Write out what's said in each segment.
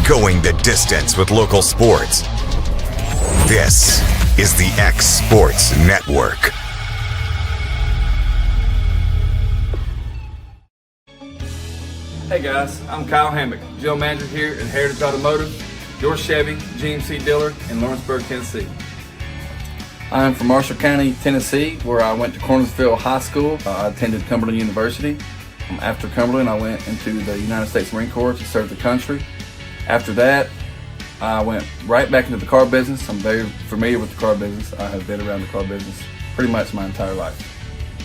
going the distance with local sports. This is the X Sports Network. Hey guys, I'm Kyle Hammock, General Manager here at Heritage Automotive, your Chevy GMC dealer in Lawrenceburg, Tennessee. I'm from Marshall County, Tennessee, where I went to Cornersville High School. I attended Cumberland University. After Cumberland, I went into the United States Marine Corps to serve the country. After that, I went right back into the car business. I'm very familiar with the car business. I have been around the car business pretty much my entire life.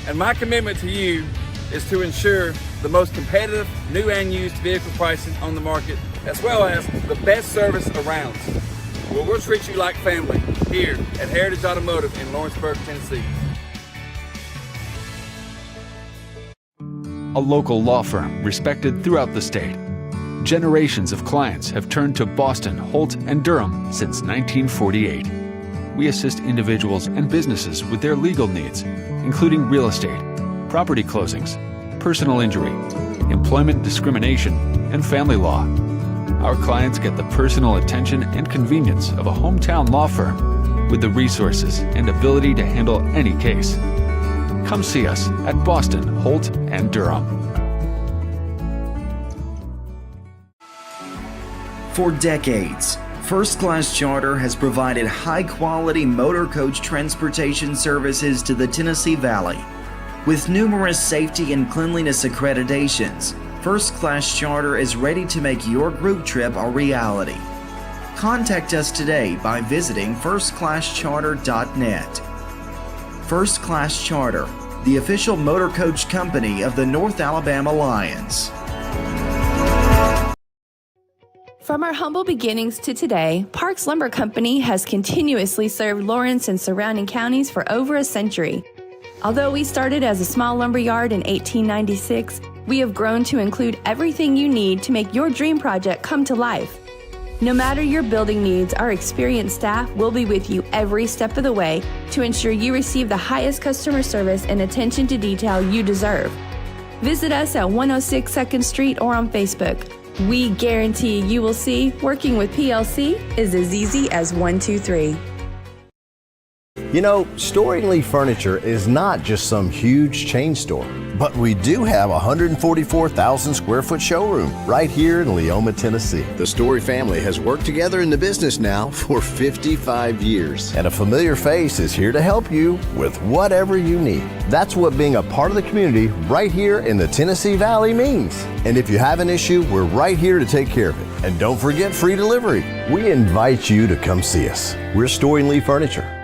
And my commitment to you is to ensure the most competitive new and used vehicle pricing on the market, as well as the best service around. We'll treat you like family here at Heritage Automotive in Lawrenceburg, Tennessee. A local law firm respected throughout the state. Generations of clients have turned to Boston, Holt, and Durham since 1948. We assist individuals and businesses with their legal needs, including real estate, property closings, personal injury, employment discrimination, and family law. Our clients get the personal attention and convenience of a hometown law firm with the resources and ability to handle any case. Come see us at Boston, Holt, and Durham. For decades, First Class Charter has provided high-quality motor coach transportation services to the Tennessee Valley. With numerous safety and cleanliness accreditations, First Class Charter is ready to make your group trip a reality. Contact us today by visiting firstclasscharter.net. First Class Charter, the official motor coach company of the North Alabama Lions. From our humble beginnings to today, Parks Lumber Company has continuously served Lawrence and surrounding counties for over a century. Although we started as a small lumber yard in 1896, we have grown to include everything you need to make your dream project come to life. No matter your building needs, our experienced staff will be with you every step of the way to ensure you receive the highest customer service and attention to detail you deserve. Visit us at 106 2nd Street or on Facebook. We guarantee you will see working with PLC is as easy as 1, 2, 3. You know, Storing Lee Furniture is not just some huge chain store, but we do have a 144,000 square foot showroom right here in Leoma, Tennessee. The Story family has worked together in the business now for 55 years. And a familiar face is here to help you with whatever you need. That's what being a part of the community right here in the Tennessee Valley means. And if you have an issue, we're right here to take care of it. And don't forget free delivery. We invite you to come see us. We're Storing Lee Furniture.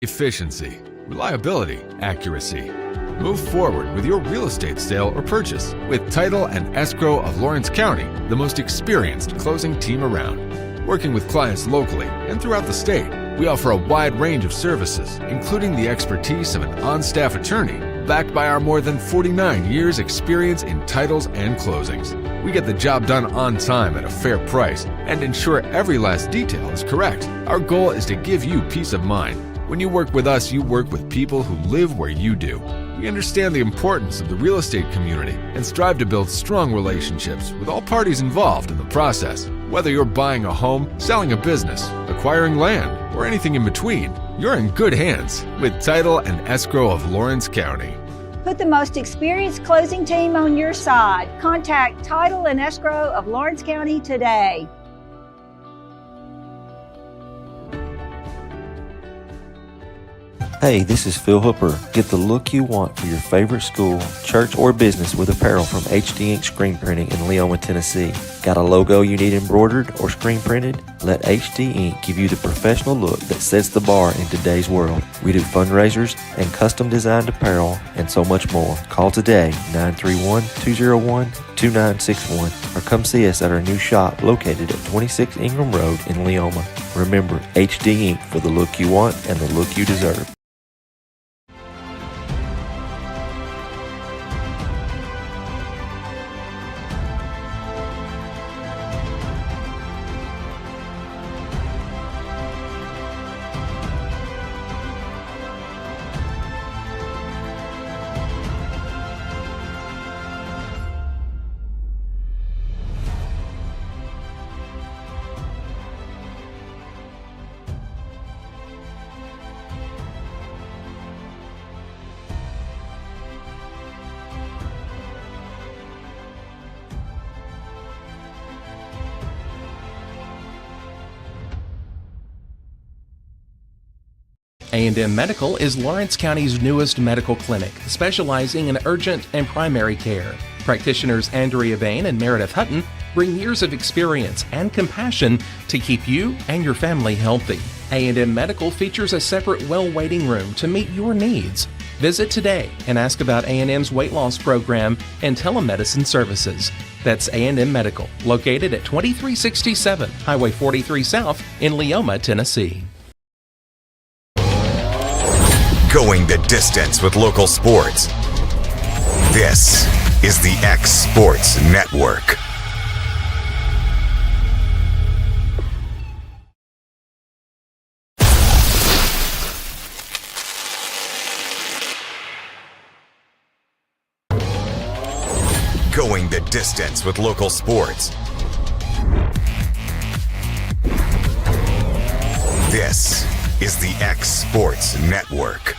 Efficiency, reliability, accuracy. Move forward with your real estate sale or purchase with Title and Escrow of Lawrence County, the most experienced closing team around. Working with clients locally and throughout the state, we offer a wide range of services, including the expertise of an on-staff attorney, backed by our more than 49 years experience in titles and closings. We get the job done on time at a fair price and ensure every last detail is correct. Our goal is to give you peace of mind. When you work with us, you work with people who live where you do. We understand the importance of the real estate community and strive to build strong relationships with all parties involved in the process. Whether you're buying a home, selling a business, acquiring land, or anything in between, you're in good hands with Title and Escrow of Lawrence County. Put the most experienced closing team on your side. Contact Title and Escrow of Lawrence County today. Hey, this is Phil Hooper. Get the look you want for your favorite school, church, or business with apparel from HD Ink Screen Printing in Leoma, Tennessee. Got a logo you need embroidered or screen printed? Let HD Ink give you the professional look that sets the bar in today's world. We do fundraisers and custom designed apparel and so much more. Call today, 931-201-2961, or come see us at our new shop located at 26 Ingram Road in Leoma. Remember, HD Ink for the look you want and the look you deserve. A&M Medical is Lawrence County's newest medical clinic, specializing in urgent and primary care. Practitioners Andrea Bain and Meredith Hutton bring years of experience and compassion to keep you and your family healthy. A&M Medical features a separate well waiting room to meet your needs. Visit today and ask about A&M's weight loss program and telemedicine services. That's A&M Medical, located at 2367 Highway 43 South in Leoma, Tennessee. Going the distance with local sports. This is the X Sports Network. Going the distance with local sports. This is the X Sports Network.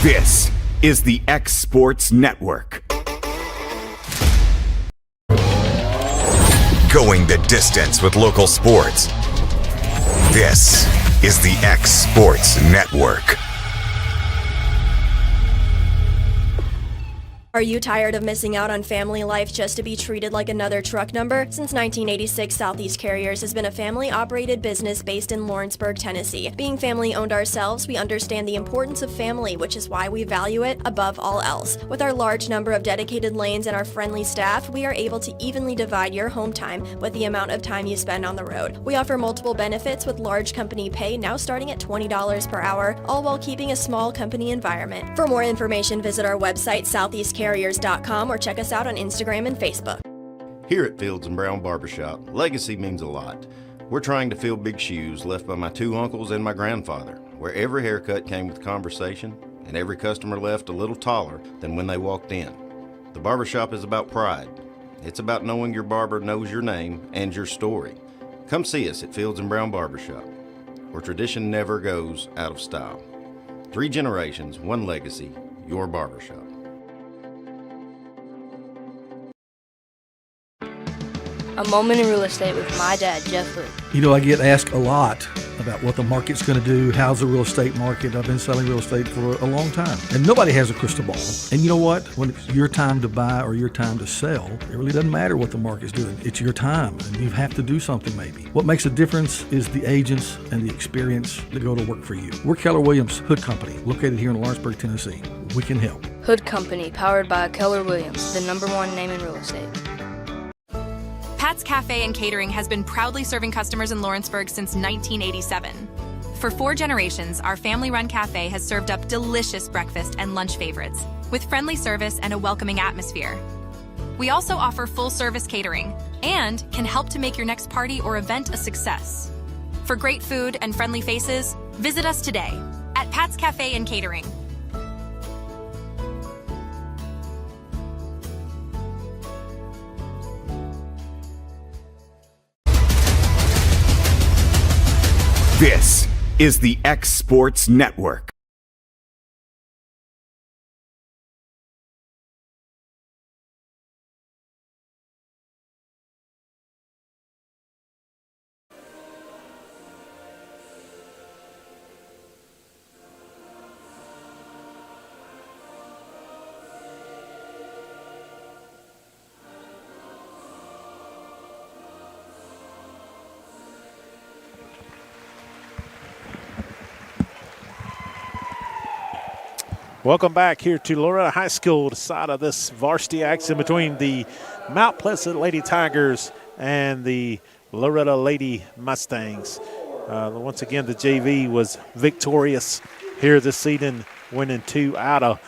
This is the X Sports Network. Going the distance with local sports. This is the X Sports Network. Are you tired of missing out on family life just to be treated like another truck number? Since 1986, Southeast Carriers has been a family-operated business based in Lawrenceburg, Tennessee. Being family-owned ourselves, we understand the importance of family, which is why we value it above all else. With our large number of dedicated lanes and our friendly staff, we are able to evenly divide your home time with the amount of time you spend on the road. We offer multiple benefits with large company pay now starting at $20 per hour, all while keeping a small company environment. For more information, visit our website, southeastcarriers.com, or check us out on Instagram and Facebook. Here at Fields & Brown Barbershop, legacy means a lot. We're trying to fill big shoes left by my two uncles and my grandfather, where every haircut came with conversation and every customer left a little taller than when they walked in. The barbershop is about pride. It's about knowing your barber knows your name and your story. Come see us at Fields & Brown Barbershop, where tradition never goes out of style. 3 generations, 1 legacy, your barbershop. A Moment in Real Estate with my dad, Jeff Luke. You know, I get asked a lot about what the market's going to do. How's the real estate market? I've been selling real estate for a long time, and nobody has a crystal ball. And you know what? When it's your time to buy or your time to sell, it really doesn't matter what the market's doing. It's your time, and you have to do something maybe. What makes a difference is the agents and the experience that go to work for you. We're Keller Williams Hood Company, located here in Lawrenceburg, Tennessee. We can help. Hood Company, powered by Keller Williams, the #1 name in real estate. Pat's Cafe and Catering has been proudly serving customers in Lawrenceburg since 1987. For 4 generations, our family-run cafe has served up delicious breakfast and lunch favorites, with friendly service and a welcoming atmosphere. We also offer full-service catering and can help to make your next party or event a success. For great food and friendly faces, visit us today at Pat's Cafe and Catering. This is the X Sports Network. Welcome back here to Loretto High School, the side of this varsity action between the Mount Pleasant Lady Tigers and the Loretto Lady Mustangs. Once again, the JV was victorious here this season, winning 2 out of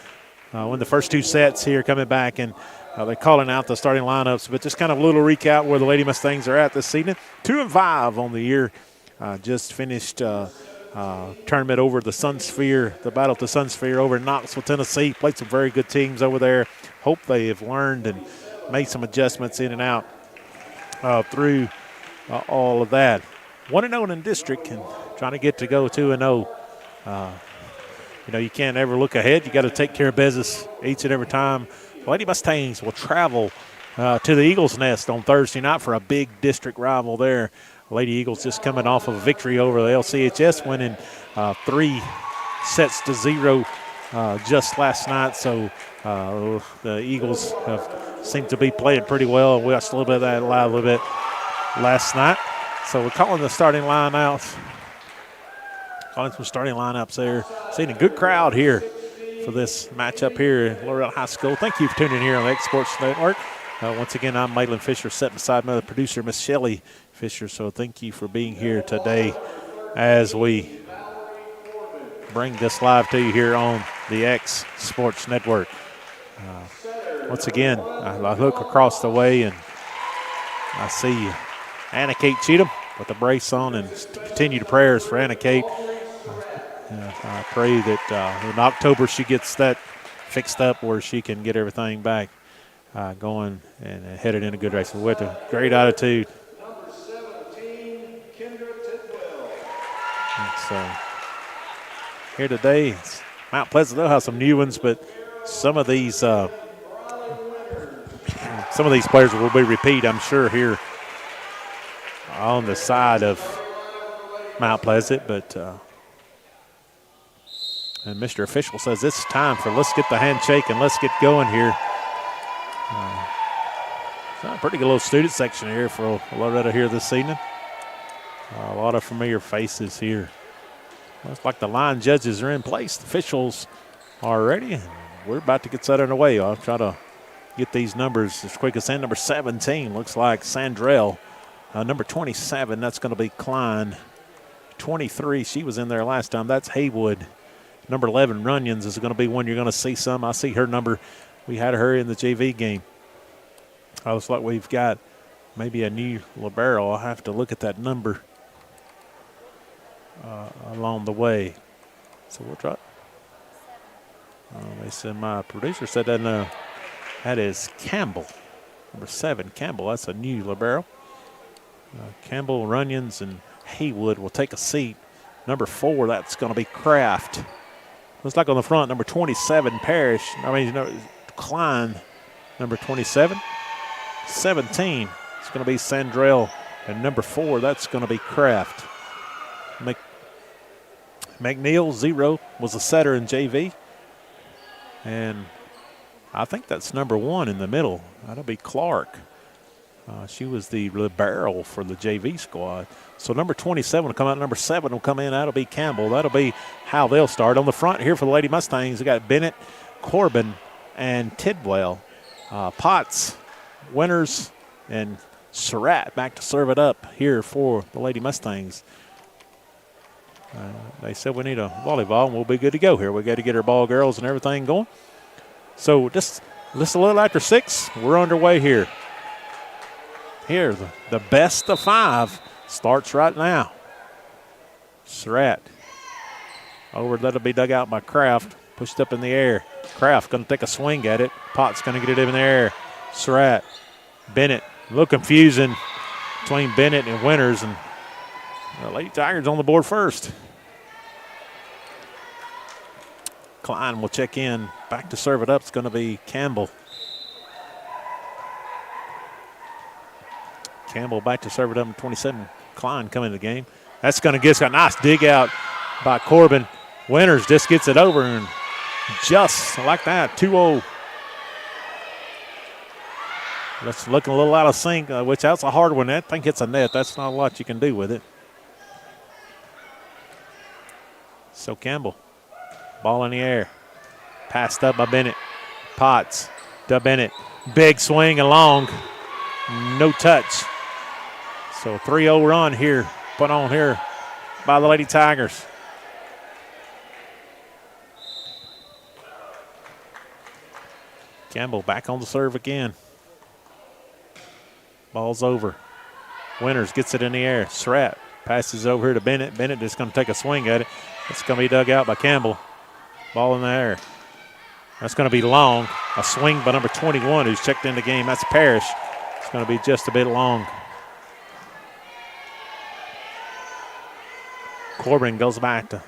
win the first 2 sets here, coming back, and they're calling out the starting lineups. But just kind of a little recap where the Lady Mustangs are at this season. 2-5 on the year. Just finished tournament over the Sun Sphere, the Battle of the Sun Sphere over in Knoxville, Tennessee. Played some very good teams over there. Hope they have learned and made some adjustments in and out through all of that. 1-0 in district and trying to get to go 2-0. You know, you can't ever look ahead. You got to take care of business each and every time. Lady Mustangs will travel to the Eagles Nest on Thursday night for a big district rival there. Lady Eagles just coming off of a victory over the LCHS, winning 3-0 just last night. So the Eagles have seemed to be playing pretty well. We watched a little bit of that live a little bit last night. So we're calling the starting lineouts. Calling some starting lineups there. Seeing a good crowd here for this matchup here at Loretto High School. Thank you for tuning in here on the X Sports Network. Once again, I'm Maylin Fisher, sitting beside my producer, Miss Shelley Fisher. So thank you for being here today as we bring this live to you here on the X Sports Network. Once again, I look across the way and I see Anna Kate Cheatham with the brace on, and continue the prayers for Anna Kate. I pray that in October she gets that fixed up where she can get everything back going and headed in a good race. With a great attitude. And so here today, Mount Pleasant, they'll have some new ones, but some of these players will be repeat, I'm sure, here on the side of Mount Pleasant. But and Mr. Official says it's time for let's get the handshake and let's get going here. It's a pretty good little student section here for Loretto here this evening. A lot of familiar faces here. Looks like the line judges are in place. The officials are ready, and we're about to get set underway. I'll try to get these numbers as quick as can. Number 17 looks like Sandrell. Number 27, that's going to be Klein. 23, she was in there last time. That's Haywood. Number 11, Runyons, is going to be one you're going to see some. I see her number. We had her in the JV game. Looks like we've got maybe a new libero. I'll have to look at that number along the way. So we'll try. They said my producer said that that is Campbell. Number 7, Campbell. That's a new libero. Campbell, Runyons, and Haywood will take a seat. Number 4, that's going to be Kraft. Looks like on the front, number 27, Parrish. Klein, number 27. 17, It's going to be Sandrell. And number 4, that's going to be Kraft. McNeil, 0, was a setter in JV. And I think that's number 1 in the middle. That'll be Clark. She was the libero for the JV squad. So number 27 will come out. Number 7 will come in. That'll be Campbell. That'll be how they'll start. On the front here for the Lady Mustangs, we got Bennett, Corbin, and Tidwell. Potts, Winters, and Surratt back to serve it up here for the Lady Mustangs. They said we need a volleyball, and we'll be good to go here. We got to get our ball girls and everything going. So just a little after 6, we're underway here. Here, the best of 5 starts right now. Surratt. Over, that'll be dug out by Kraft. Pushed up in the air. Kraft going to take a swing at it. Potts going to get it in the air. Surratt. Bennett. A little confusing between Bennett and Winters. And the Lady Tigers on the board first. Klein will check in. Back to serve it up. It's going to be Campbell. Campbell back to serve it up in 27. Klein coming to the game. That's going to get a nice dig out by Corbin. Winters just gets it over, and just like that, 2-0. That's looking a little out of sync, which that's a hard one. I think it's a net. That's not a lot you can do with it. So Campbell, ball in the air. Passed up by Bennett. Potts to Bennett. Big swing and long. No touch. So 3-0 run here, put on here by the Lady Tigers. Campbell back on the serve again. Ball's over. Winters gets it in the air. Surratt passes over here to Bennett. Bennett is going to take a swing at it. It's going to be dug out by Campbell. Ball in the air. That's going to be long. A swing by number 21 who's checked in the game. That's Parrish. It's going to be just a bit long. Corbin goes back to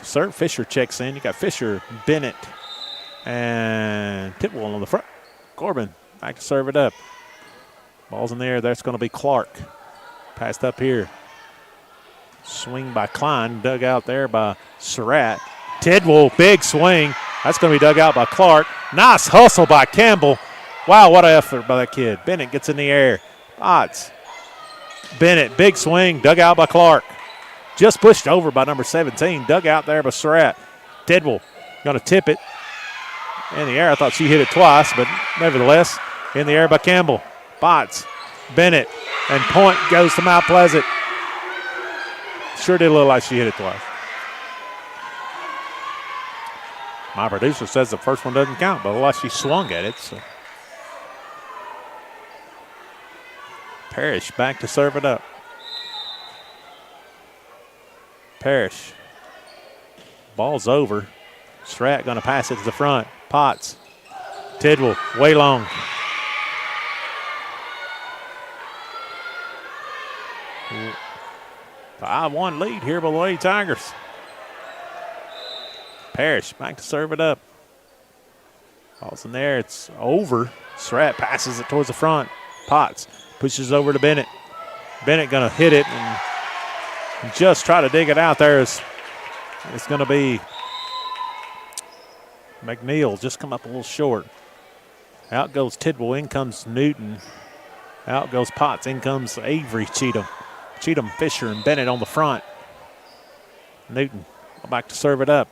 serve. Fisher checks in. You got Fisher, Bennett, and Tidwell on the front. Corbin back to serve it up. Ball's in the air. That's going to be Clark. Passed up here. Swing by Klein. Dug out there by Surratt. Tidwell, big swing. That's going to be dug out by Clark. Nice hustle by Campbell. Wow, what an effort by that kid. Bennett gets in the air. Potts. Bennett, big swing. Dug out by Clark. Just pushed over by number 17. Dug out there by Surratt. Tidwell going to tip it in the air. I thought she hit it twice, but nevertheless, in the air by Campbell. Potts, Bennett, and point goes to Mount Pleasant. Sure did look like she hit it twice. My producer says the first one doesn't count, but it looked like she swung at it. So Parrish back to serve it up. Parrish. Ball's over. Surratt going to pass it to the front. Potts. Tidwell, way long. The 5-1 lead here by the Lady Tigers. Parrish back to serve it up. Ball's in there. It's over. Surratt passes it towards the front. Potts pushes over to Bennett. Bennett going to hit it and just try to dig it out there. It's going to be McNeil. Just come up a little short. Out goes Tidwell. In comes Newton. Out goes Potts. In comes Avery Cheatham. Cheatham, Fisher, and Bennett on the front. Newton back to serve it up.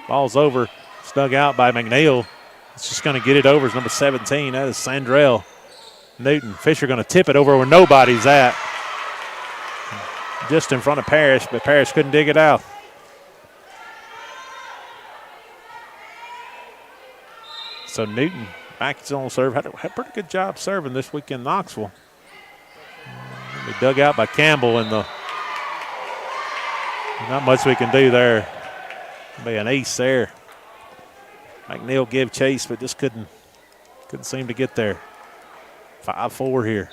Ball's over. It's dug out by McNeil. It's just going to get it over. It's number 17. That is Sandrell. Newton. Fisher going to tip it over where nobody's at. Just in front of Parrish, but Parrish couldn't dig it out. So Newton back on serve. Had a pretty good job serving this week in Knoxville. Be dug out by Campbell, and not much we can do there. Be an ace there. McNeil gave chase, but just couldn't seem to get there. 5-4 here.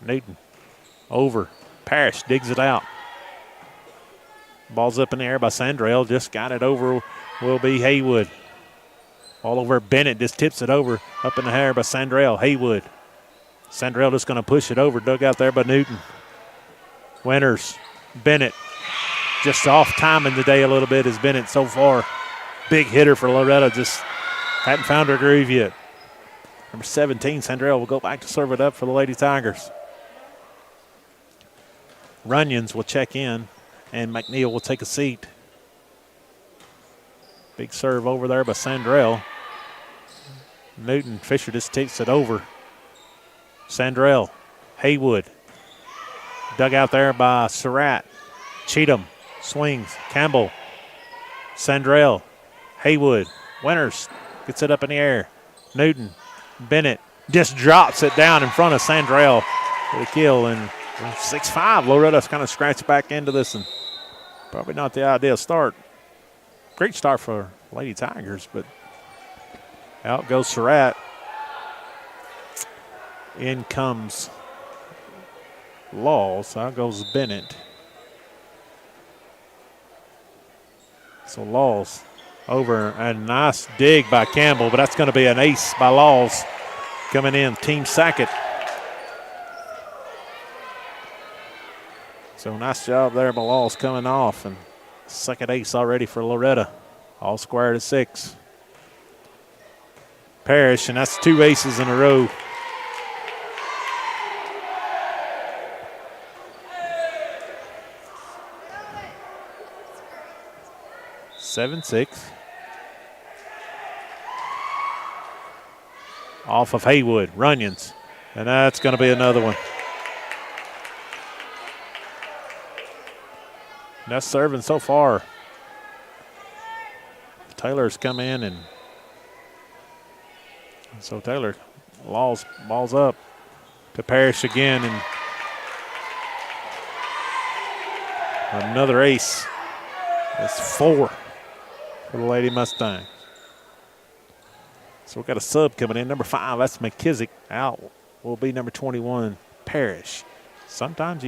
Newton over. Parrish digs it out. Ball's up in the air by Sandrell. Just got it over. Will be Haywood. All over Bennett, just tips it over, up in the air by Sandrell. Haywood. Sandrell just going to push it over, dug out there by Newton. Winters, Bennett, just off timing today a little bit is Bennett so far. Big hitter for Loretto, just hadn't found her groove yet. Number 17, Sandrell will go back to serve it up for the Lady Tigers. Runyons will check in, and McNeil will take a seat. Big serve over there by Sandrell. Newton Fisher just takes it over. Sandrell, Haywood, dug out there by Surratt. Cheatham swings. Campbell, Sandrell, Haywood, Winters gets it up in the air. Newton, Bennett just drops it down in front of Sandrell for the kill. And 6-5, Loretta's kind of scratched back into this, and probably not the ideal start. Great start for Lady Tigers, but out goes Surratt. In comes Laws. Out goes Bennett. So Laws over, a nice dig by Campbell, but that's going to be an ace by Laws coming in. Team Sackett. So nice job there by Laws coming off, and second ace already for Loretta. All squared at 6. Parrish, and that's 2 aces in a row. Seven, 6. Off of Haywood, Runyons, and that's going to be another one. That's serving so far. Taylor's come in, and so Taylor balls up to Parrish again, and another ace. That's 4 for the Lady Mustangs. So we've got a sub coming in. Number 5, that's McKissick. Out will be number 21, Parrish. Some days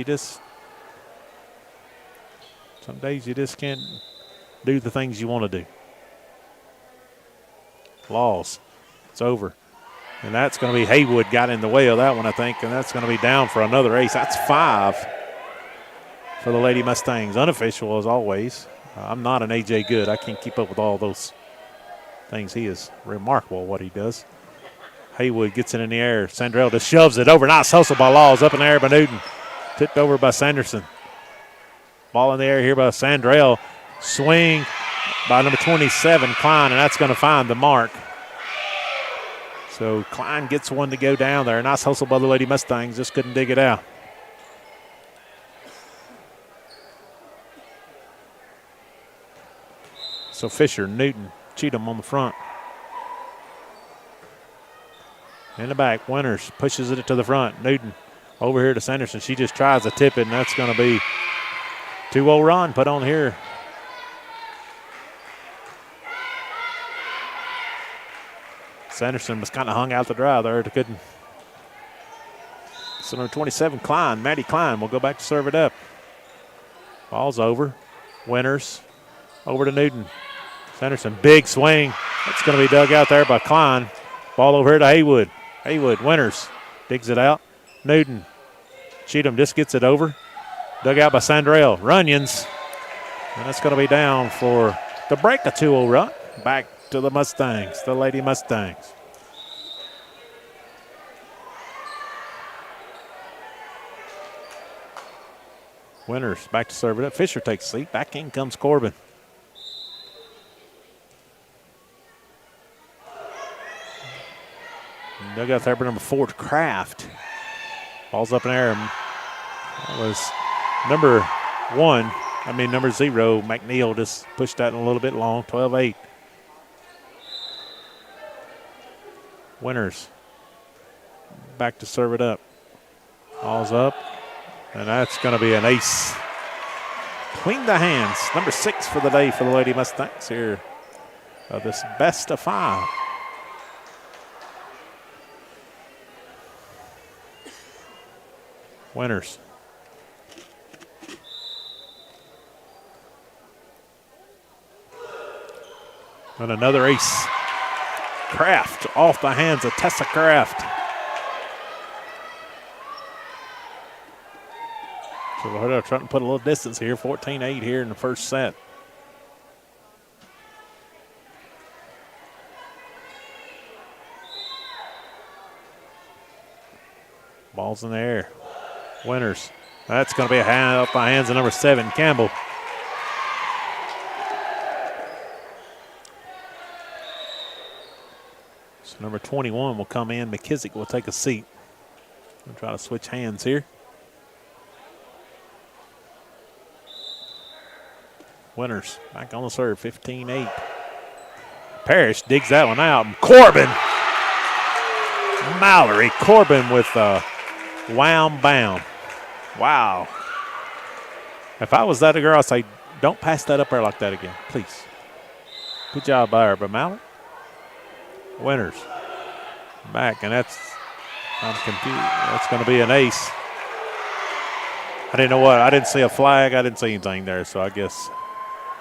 you just can't do the things you want to do. Laws. It's over. And that's going to be Haywood got in the way of that one, I think, and that's going to be down for another ace. That's 5 for the Lady Mustangs. Unofficial as always. I'm not an A.J. Good. I can't keep up with all those things. He is remarkable what he does. Haywood gets it in the air. Sandrell just shoves it over. Nice hustle by Laws. Up in the air by Newton. Tipped over by Sanderson. Ball in the air here by Sandrell. Swing by number 27, Klein, and that's going to find the mark. So Klein gets one to go down there. Nice hustle by the Lady Mustangs. Just couldn't dig it out. So Fisher, Newton, Cheatham on the front. In the back, Winters pushes it to the front. Newton over here to Sanderson. She just tries to tip it, and that's going to be 2-0 run put on here. Sanderson was kind of hung out to dry there. Couldn't. So number 27, Klein, Maddie Klein will go back to serve it up. Ball's over. Winters over to Newton. Sanderson, big swing. That's going to be dug out there by Klein. Ball over here to Haywood. Haywood, Winters digs it out. Newton. Cheatham just gets it over. Dug out by Sandrell. Runyons. And that's going to be down for the break, a 2-0 run. Back to the Mustangs, the Lady Mustangs. Winters back to serve it up. Fisher takes a seat. Back in comes Corbin. Dug out there by number 4, Kraft. Ball's up in the air. That was number 0, McNeil just pushed that in a little bit long, 12-8. Winters back to serve it up. Ball's up, and that's going to be an ace. Between the hands, number 6 for the day for the Lady Mustangs here of this best of 5. Winters. And another ace. Kraft off the hands of Tessa Kraft. So Loretto trying to put a little distance here, 14-8 here in the first set. Ball's in the air. Winters. That's going to be a hand up by hands of number 7, Campbell. So number 21 will come in. McKissick will take a seat. We'll try to switch hands here. Winters back on the serve, 15-8. Parrish digs that one out. Corbin. Mallory Corbin with a wham bam. Wow. If I was that girl, I'd say, don't pass that up there like that again, please. Good job by her, but Mallory. Winters back, and I'm confused. That's going to be an ace. I didn't know what. I didn't see a flag. I didn't see anything there, so I guess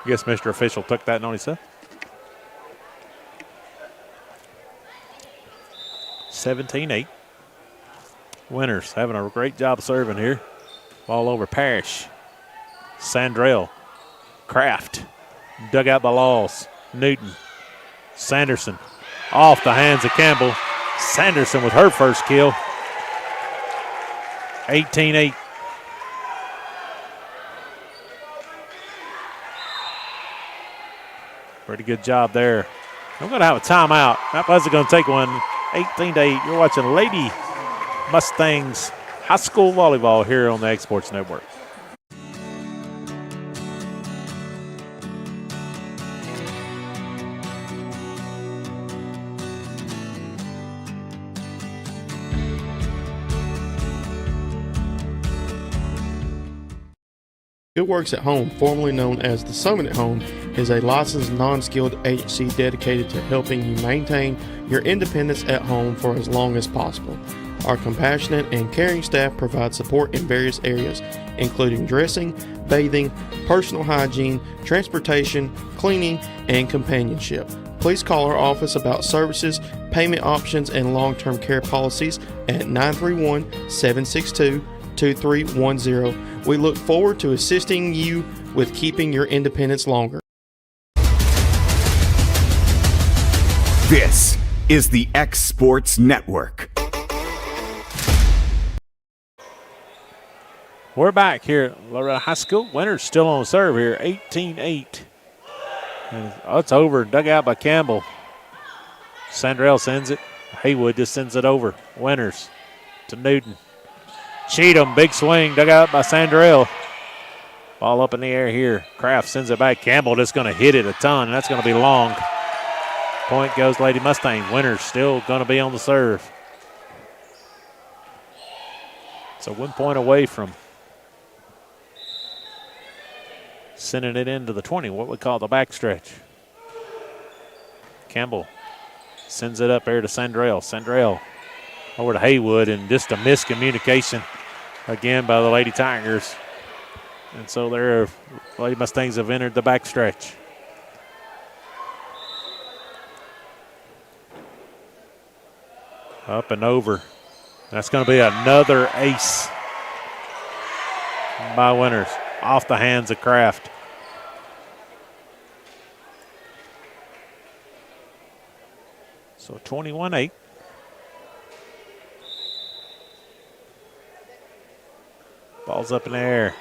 Mr. Official took that on himself. 17-8. Winters having a great job serving here. Ball over Parrish. Sandrell. Kraft. Dug out by Laws. Newton. Sanderson. Off the hands of Campbell. Sanderson with her first kill. 18-8. Pretty good job there. I'm going to have a timeout. That wasn't going to take one. 18-8. You're watching Lady Mustangs High School Volleyball here on the X Sports Network. Good Works at Home, formerly known as the Summit at Home, is a licensed non-skilled agency dedicated to helping you maintain your independence at home for as long as possible. Our compassionate and caring staff provide support in various areas, including dressing, bathing, personal hygiene, transportation, cleaning, and companionship. Please call our office about services, payment options, and long-term care policies at 931-762-2310. We look forward to assisting you with keeping your independence longer. This is the X Sports Network. We're back here at Loretto High School. Winters still on serve here, 18-8. And it's over, dug out by Campbell. Sandrell sends it. Haywood just sends it over. Winters to Newton. Cheatham, big swing, dug out by Sandrell. Ball up in the air here. Kraft sends it back. Campbell just going to hit it a ton, and that's going to be long. Point goes Lady Mustang. Winters still going to be on the serve. So 1 point away from sending it into the 20, what we call the backstretch. Campbell sends it up there to Sandrell. Sandrell over to Haywood, and just a miscommunication again by the Lady Tigers. And so their Lady Mustangs have entered the backstretch. Up and over. That's going to be another ace by Winters. Off the hands of Kraft. So 21-8. Ball's up in the air.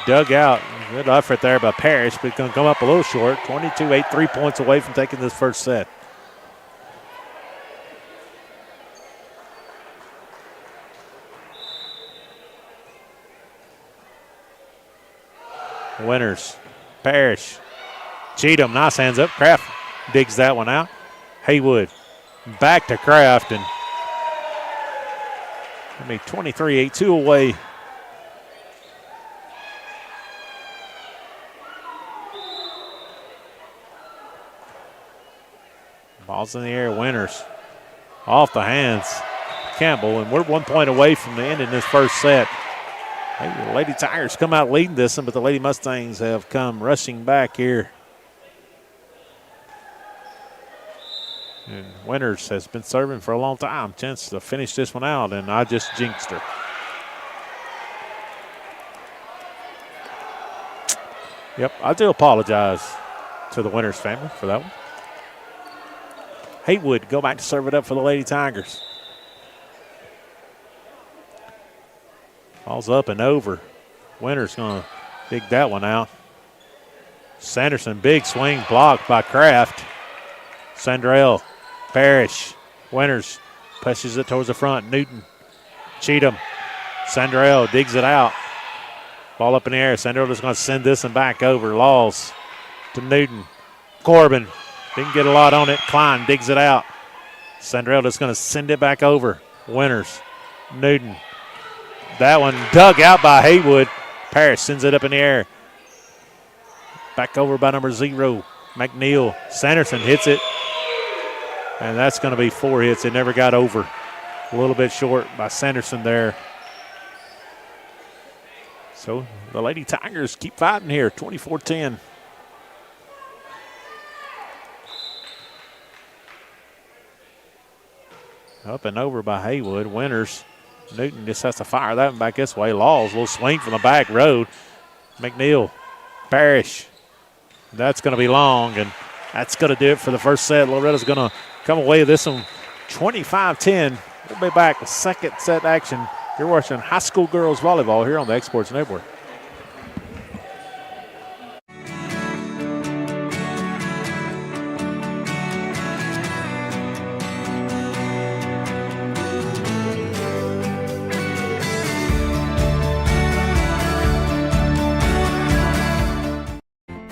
Dug out. Good effort there by Parrish, but going to come up a little short. 22-8, 3 points away from taking this first set. Winters, Parrish, Cheatham, nice hands up. Kraft digs that one out. Haywood back to Kraft, and 23-8, 2 away. Ball's in the air. Winters off the hands. Campbell, and we're 1 point away from the end in this first set. The Lady Tigers come out leading this one, but the Lady Mustangs have come rushing back here. And Winters has been serving for a long time. Chance to finish this one out, and I just jinxed her. Yep, I do apologize to the Winters family for that one. Haywood go back to serve it up for the Lady Tigers. Ball's up and over. Winters going to dig that one out. Sanderson, big swing blocked by Kraft. Sandrell, Parrish, Winters pushes it towards the front. Newton, Cheatham, Sandrell digs it out. Ball up in the air. Sandrell is going to send this one back over. Laws to Newton. Corbin didn't get a lot on it. Klein digs it out. Sandrell is going to send it back over. Winters, Newton. That one dug out by Haywood. Parrish sends it up in the air. Back over by number 0, McNeil. Sanderson hits it. And that's going to be 4 hits. It never got over. A little bit short by Sanderson there. So the Lady Tigers keep fighting here, 24-10. Up and over by Haywood. Winters. Newton just has to fire that one back this way. Laws, little swing from the back road. McNeil, Parrish. That's going to be long, and that's going to do it for the first set. Loretta's going to come away with this one 25-10. We'll be back with second set action. You're watching high school girls volleyball here on the Exports Network.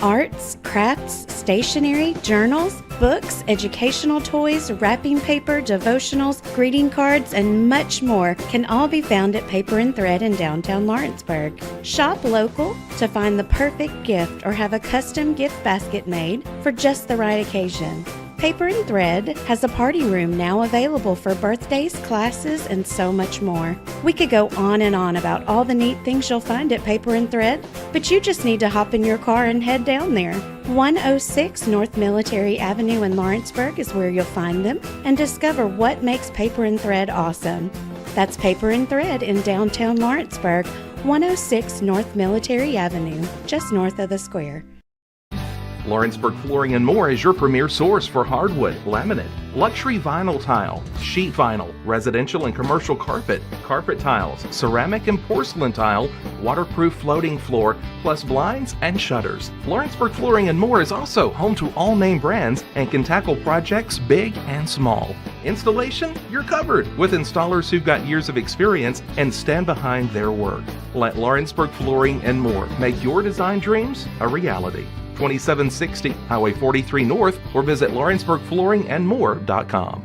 Arts, crafts, stationery, journals, books, educational toys, wrapping paper, devotionals, greeting cards, and much more can all be found at Paper and Thread in downtown Lawrenceburg. Shop local to find the perfect gift or have a custom gift basket made for just the right occasion. Paper and Thread has a party room now available for birthdays, classes, and so much more. We could go on and on about all the neat things you'll find at Paper and Thread, but you just need to hop in your car and head down there. 106 North Military Avenue in Lawrenceburg is where you'll find them and discover what makes Paper and Thread awesome. That's Paper and Thread in downtown Lawrenceburg, 106 North Military Avenue, just north of the square. Lawrenceburg Flooring and More is your premier source for hardwood, laminate, luxury vinyl tile, sheet vinyl, residential and commercial carpet, carpet tiles, ceramic and porcelain tile, waterproof floating floor, plus blinds and shutters. Lawrenceburg Flooring and More is also home to all name brands and can tackle projects big and small. Installation, you're covered with installers who've got years of experience and stand behind their work. Let Lawrenceburg Flooring and More make your design dreams a reality. 2760 Highway 43 North, or visit LawrenceburgFlooringandMore.com.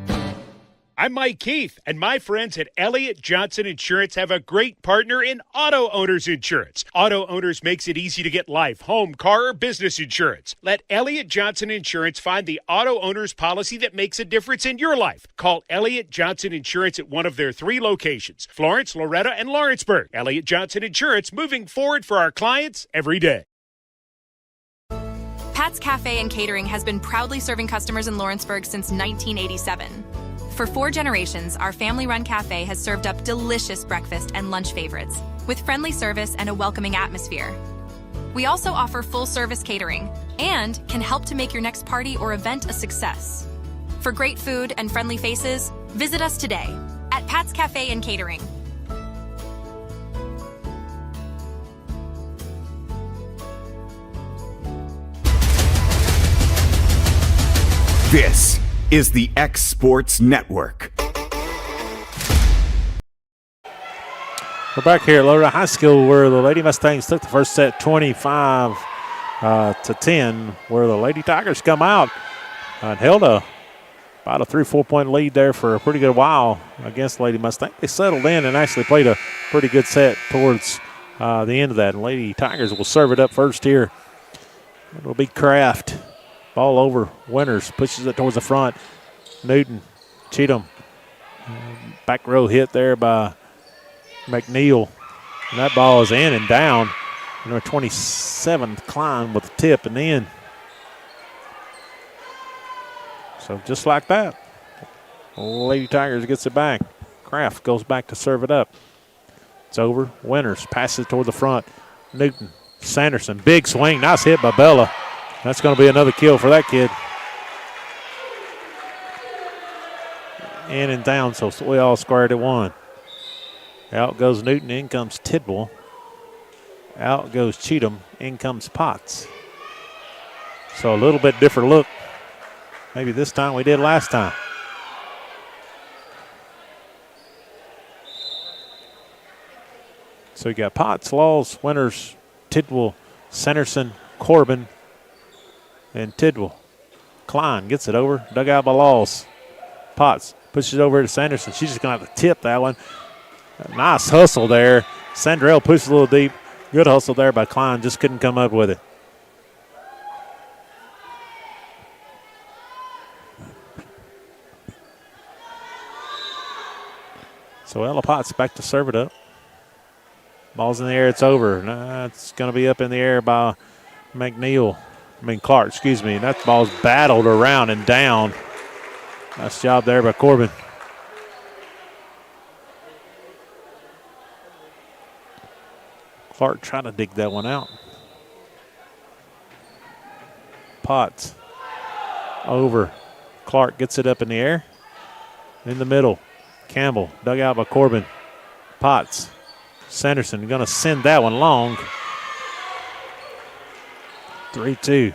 I'm Mike Keith, and my friends at Elliott Johnson Insurance have a great partner in Auto Owners Insurance. Auto Owners makes it easy to get life, home, car, or business insurance. Let Elliott Johnson Insurance find the Auto Owners policy that makes a difference in your life. Call Elliott Johnson Insurance at one of their 3 locations, Florence, Loretto, and Lawrenceburg. Elliott Johnson Insurance, moving forward for our clients every day. Pat's Cafe and Catering has been proudly serving customers in Lawrenceburg since 1987. For 4 generations, our family-run cafe has served up delicious breakfast and lunch favorites with friendly service and a welcoming atmosphere. We also offer full-service catering and can help to make your next party or event a success. For great food and friendly faces, visit us today at Pat's Cafe and Catering. This is the X Sports Network. We're back here at Loretto High School where the Lady Mustangs took the first set 25 to 10, where the Lady Tigers come out and held about a 3-4 point lead there for a pretty good while against Lady Mustang. They settled in and actually played a pretty good set towards the end of that. And Lady Tigers will serve it up first here. It'll be Kraft. Ball over. Winters pushes it towards the front. Newton, Cheatham. Back row hit there by McNeil. And that ball is in and down. Number 27, Klein with the tip and in. So just like that, Lady Tigers gets it back. Kraft goes back to serve it up. It's over. Winters passes it toward the front. Newton, Sanderson, big swing. Nice hit by Bella. That's going to be another kill for that kid. In and down, so we all squared at one. Out goes Newton, in comes Tidwell. Out goes Cheatham, in comes Potts. So a little bit different look. Maybe this time we did last time. So you got Potts, Laws, Winters, Tidwell, Sanderson, Corbin, and Tidwell. Klein gets it over, dug out by Laws. Potts pushes it over to Sanderson. She's just going to have to tip that one. Nice hustle there. Sandrell pushes a little deep. Good hustle there by Klein. Just couldn't come up with it. So Ella Potts back to serve it up. Ball's in the air. It's over. It's going to be up in the air by Clark, excuse me. That ball's battled around and down. Nice job there by Corbin. Clark trying to dig that one out. Potts over. Clark gets it up in the air. In the middle. Campbell dug out by Corbin. Potts. Sanderson going to send that one long. 3-2.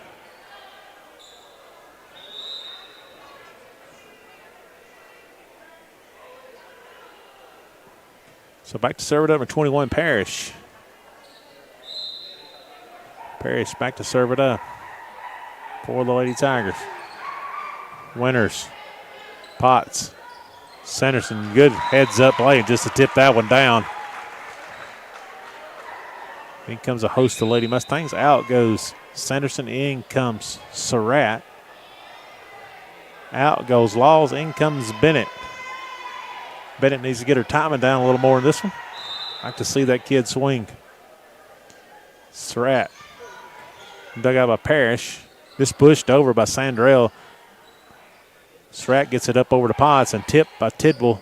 So back to serve it up for 21, Parrish. Parrish back to serve it up for the Lady Tigers. Winters, Potts, Sanderson, good heads-up play just to tip that one down. In comes a host of Lady Mustangs. Out goes Sanderson, in comes Surratt. Out goes Laws, in comes Bennett. Bennett needs to get her timing down a little more in this one. I like to see that kid swing. Surratt. Dug out by Parrish. This pushed over by Sandrell. Surratt gets it up over to Potts and tipped by Tidwell.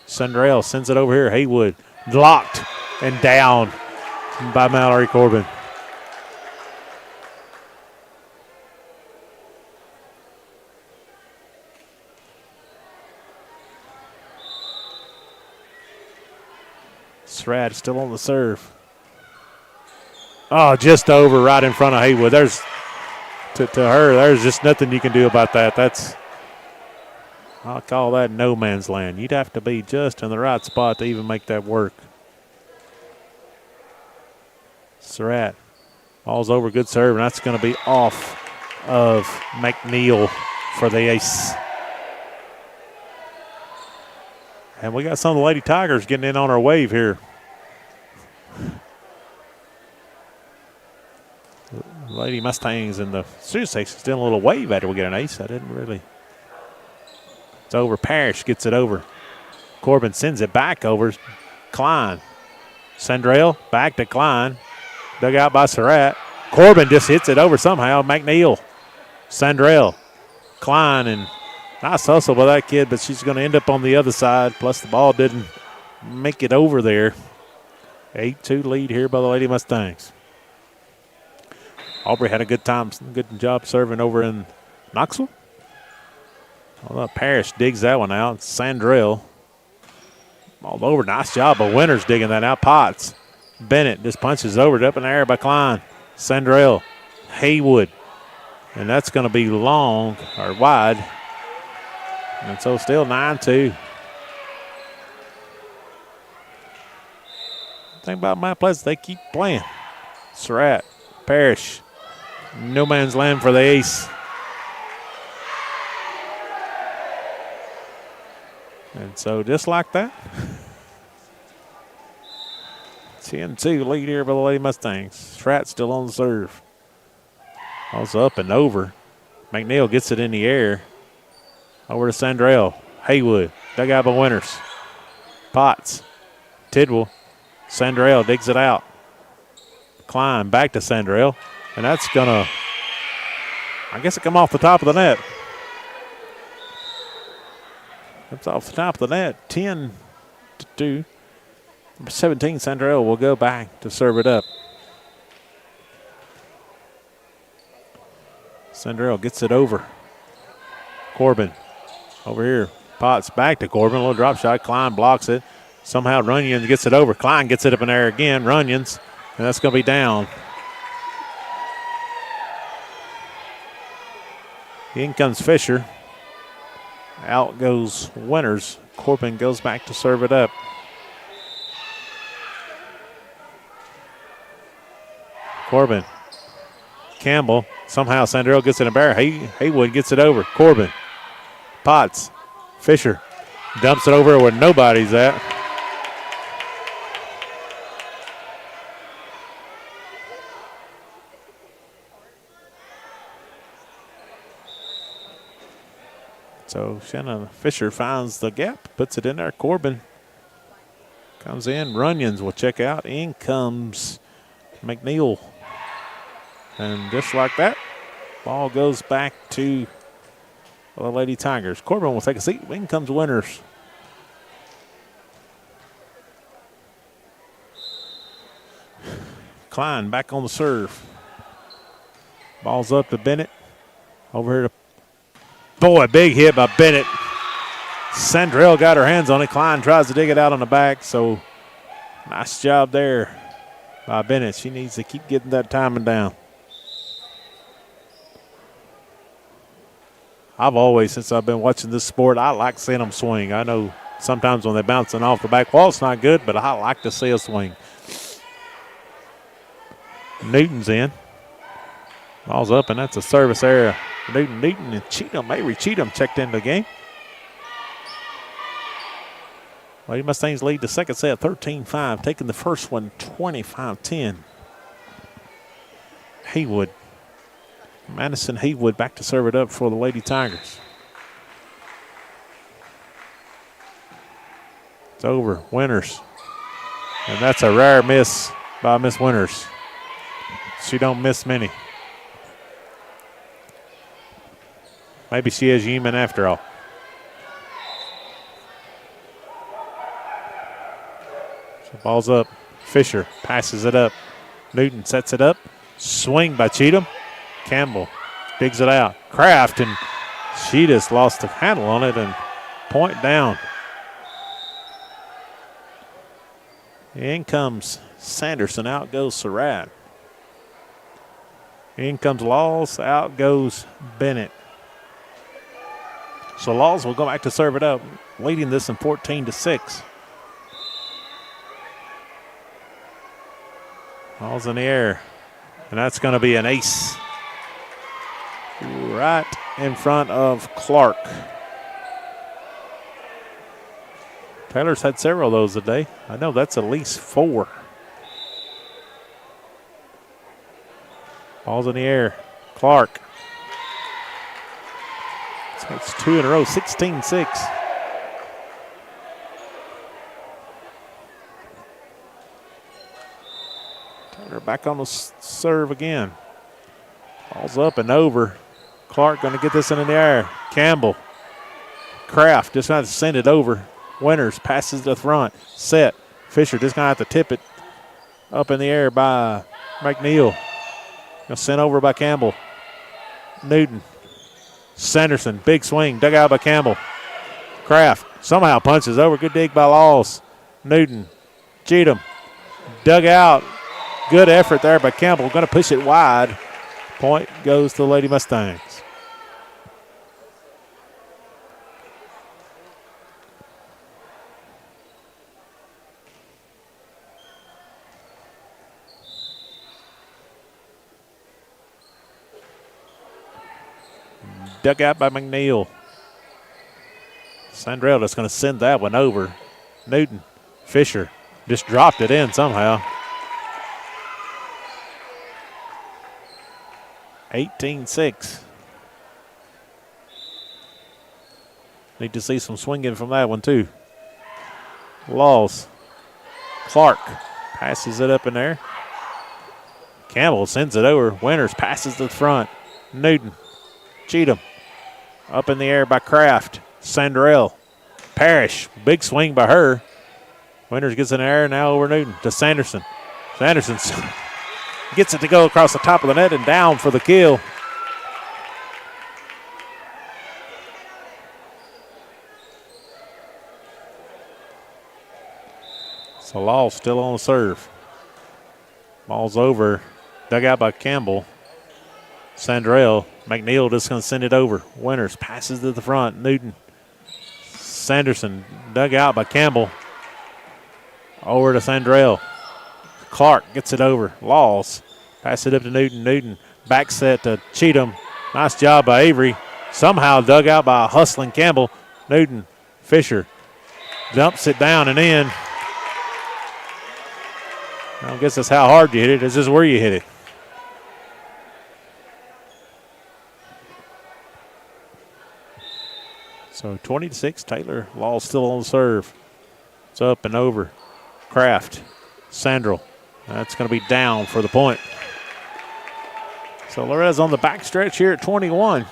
Sandrell sends it over here. Haywood blocked and down by Mallory Corbin. Surratt still on the serve. Oh, just over right in front of Haywood. There's to her, there's just nothing you can do about that. I'll call that no man's land. You'd have to be just in the right spot to even make that work. Surratt. Ball's over, good serve, and that's going to be off of McNeil for the ace. And we got some of the Lady Tigers getting in on our wave here. Lady Mustangs and the Student Section still a little wave after we get an ace. I didn't really. It's over. Parrish gets it over. Corbin sends it back over. Klein. Sandrell back to Klein. Dug out by Surratt. Corbin just hits it over somehow. McNeil. Sandrell. Klein, and nice hustle by that kid, but she's going to end up on the other side. Plus the ball didn't make it over there. 8-2 lead here by the Lady Mustangs. Aubrey had a good job serving over in Knoxville. Although Parrish digs that one out. Sandrell all over. Nice job by Winters digging that out. Potts. Bennett just punches over it up in the air by Klein. Sandrell. Haywood. And that's going to be long or wide. And so still 9-2. The thing about my place, they keep playing. Surratt. Parrish. No man's land for the ace. And so just like that, 10-2 lead here by the Lady Mustangs. Surratt still on the serve. Also up and over. McNeil gets it in the air. Over to Sandrell. Haywood. Dug out by Winters. Potts. Tidwell. Sandrell digs it out. Klein back to Sandrell. And that's going to, I guess, it come off the top of the net. Comes off the top of the net, 10-2. Number 17, Sandrell, will go back to serve it up. Sandrell gets it over. Corbin over here. Potts back to Corbin. A little drop shot. Klein blocks it. Somehow Runyons gets it over. Klein gets it up in there again. Runyons. And that's going to be down. In comes Fisher. Out goes Winters. Corbin goes back to serve it up. Corbin. Campbell. Somehow Sandrell gets it in barrier. Haywood gets it over. Corbin. Potts. Fisher. Dumps it over where nobody's at. So Shannon Fisher finds the gap, puts it in there. Corbin comes in. Runyons will check out. In comes McNeil. And just like that, ball goes back to the Lady Tigers. Corbin will take a seat. In comes Winters. Klein back on the serve. Ball's up to Bennett. Over here to boy, big hit by Bennett. Sandrell got her hands on it. Klein tries to dig it out on the back, so nice job there by Bennett. She needs to keep getting that timing down. I've always, since I've been watching this sport, I like seeing them swing. I know sometimes when they're bouncing off the back wall, it's not good, but I like to see a swing. Newton's in. Ball's up, and that's a service area. Newton and Cheatham. Avery Cheatham checked into the game. Lady Mustangs lead the second set 13-5, taking the first one 25-10. Haywood. Madison Haywood back to serve it up for the Lady Tigers. It's over. Winters. And that's a rare miss by Miss Winters. She don't miss many. Maybe she is human after all. So ball's up. Fisher passes it up. Newton sets it up. Swing by Cheatham. Campbell digs it out. Kraft, and she just lost the handle on it and point down. In comes Sanderson. Out goes Surratt. In comes Laws. Out goes Bennett. So Laws will go back to serve it up, leading this in 14-6. Ball's in the air, and that's going to be an ace right in front of Clark. Taylor's had several of those today. I know that's at least 4. Ball's in the air. Clark. So it's 2 in a row, 16-6. Taylor back on the serve again. Ball's up and over. Clark going to get this in the air. Campbell. Kraft just going to send it over. Winters passes the front. Set. Fisher just going to have to tip it up in the air by McNeil. Sent over by Campbell. Newton. Sanderson. Big swing. Dug out by Campbell. Kraft somehow punches over. Good dig by Laws. Newton. Cheatham. Dug out. Good effort there by Campbell. Going to push it wide. Point goes to the Lady Mustangs. Dug out by McNeil. Sandrell just going to send that one over. Newton. Fisher just dropped it in somehow. 18-6. Need to see some swinging from that one too. Laws. Clark passes it up in there. Campbell sends it over. Winters passes to the front. Newton. Cheatham. Up in the air by Kraft. Sandrell. Parrish, big swing by her. Winters gets in the air, now over Newton to Sanderson. Sanderson gets it to go across the top of the net and down for the kill. So Law still on the serve. Ball's over. Dug out by Campbell. Sandrell. McNeil just going to send it over. Winters passes to the front. Newton. Sanderson dug out by Campbell. Over to Sandrell. Clark gets it over. Laws. Pass it up to Newton. Newton back set to Cheatham. Nice job by Avery. Somehow dug out by a hustling Campbell. Newton. Fisher dumps it down and in. I don't guess that's how hard you hit it. It's just where you hit it. So 20-6, Taylor. Law still on the serve. It's up and over. Kraft. Sandrell. That's going to be down for the point. So Loretta's on the back stretch here at 21. And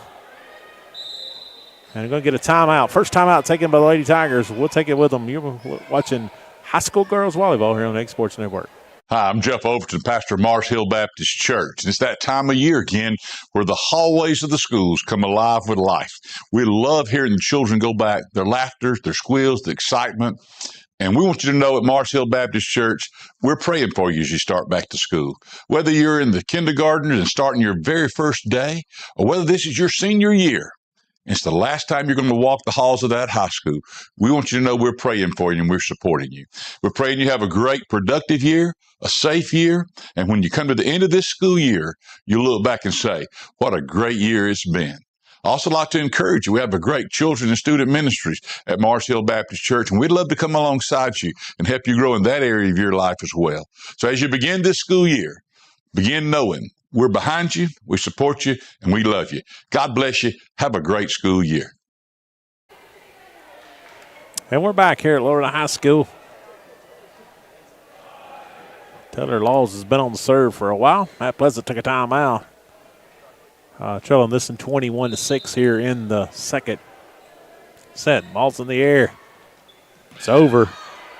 they're going to get a timeout. First timeout taken by the Lady Tigers. We'll take it with them. You're watching high school girls volleyball here on the X Sports Network. Hi, I'm Jeff Overton, pastor of Mars Hill Baptist Church. It's that time of year again where the hallways of the schools come alive with life. We love hearing the children go back, their laughter, their squeals, the excitement. And we want you to know at Mars Hill Baptist Church, we're praying for you as you start back to school. Whether you're in the kindergarten and starting your very first day, or whether this is your senior year, it's the last time you're going to walk the halls of that high school. We want you to know we're praying for you and we're supporting you. We're praying you have a great, productive year, a safe year, and when you come to the end of this school year, you look back and say, what a great year it's been. I also like to encourage you. We have a great children and student ministries at Mars Hill Baptist Church, and we'd love to come alongside you and help you grow in that area of your life as well. So as you begin this school year, begin knowing we're behind you, we support you, and we love you. God bless you. Have a great school year. And we're back here at Loretto High School. Taylor Laws has been on the serve for a while. Matt Pleasant took a timeout. Trailing this in 21-6 here in the second set. Ball's in the air. It's over.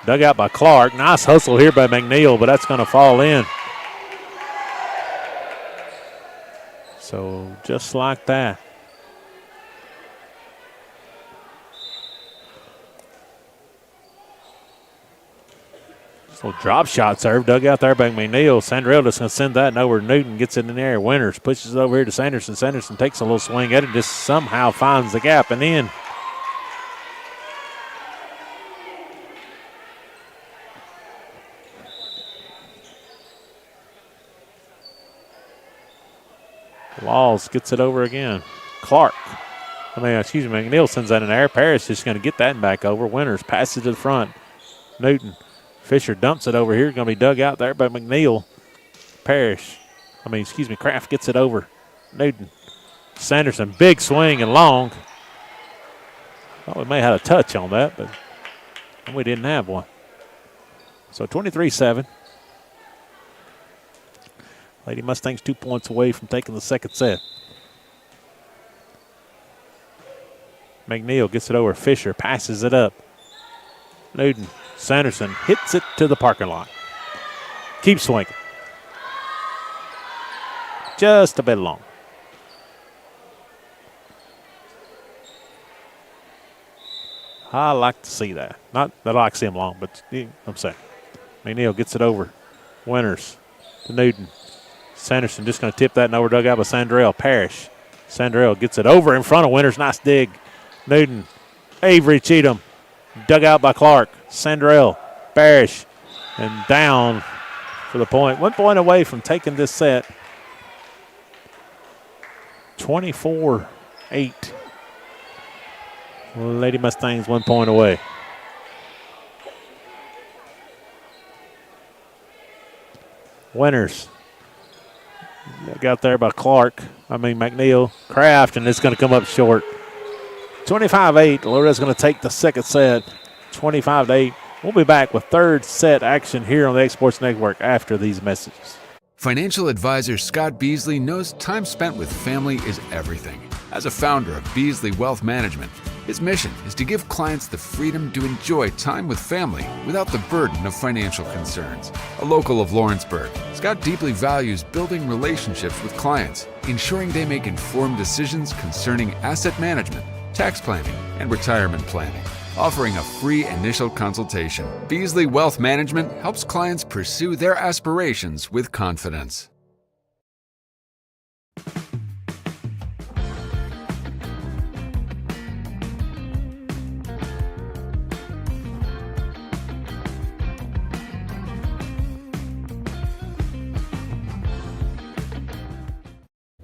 Dug out by Clark. Nice hustle here by McNeil, but that's going to fall in. So just like that. So drop shot serve dug out there by McNeil. Sandrell just going to send that over. Newton gets it in the air. Winters pushes it over here to Sanderson. Sanderson takes a little swing at it, just somehow finds the gap and in. Laws gets it over again. McNeil sends that in the air. Parrish is going to get that back over. Winters passes to the front. Newton. Fisher dumps it over here. Going to be dug out there by McNeil. Kraft gets it over. Newton. Sanderson, big swing and long. Thought we may have had a touch on that, but we didn't have one. So 23-7. Lady Mustangs 2 points away from taking the second set. McNeil gets it over. Fisher passes it up. Newton. Sanderson hits it to the parking lot. Keeps swinging. Just a bit long. I like to see that. Not that I like to see him long, but I'm saying. McNeil gets it over. Winters to Newton. Sanderson just going to tip that and over dug out by Sandrell. Parrish. Sandrell gets it over in front of Winters. Nice dig. Newton. Avery Cheatham. Dug out by Clark. Sandrell. Parrish. And down for the point. 1 point away from taking this set. 24-8. Lady Mustangs 1 point away. Winters. Got there by McNeil. Kraft, and it's going to come up short. 25-8. Loretta's going to take the second set. 25-8. We'll be back with third set action here on the X Sports Network after these messages. Financial advisor Scott Beasley knows time spent with family is everything. As a founder of Beasley Wealth Management, His mission is to give clients the freedom to enjoy time with family without the burden of financial concerns. A local of Lawrenceburg, Scott deeply values building relationships with clients, ensuring they make informed decisions concerning asset management, tax planning, and retirement planning. Offering a free initial consultation, Beasley Wealth Management helps clients pursue their aspirations with confidence.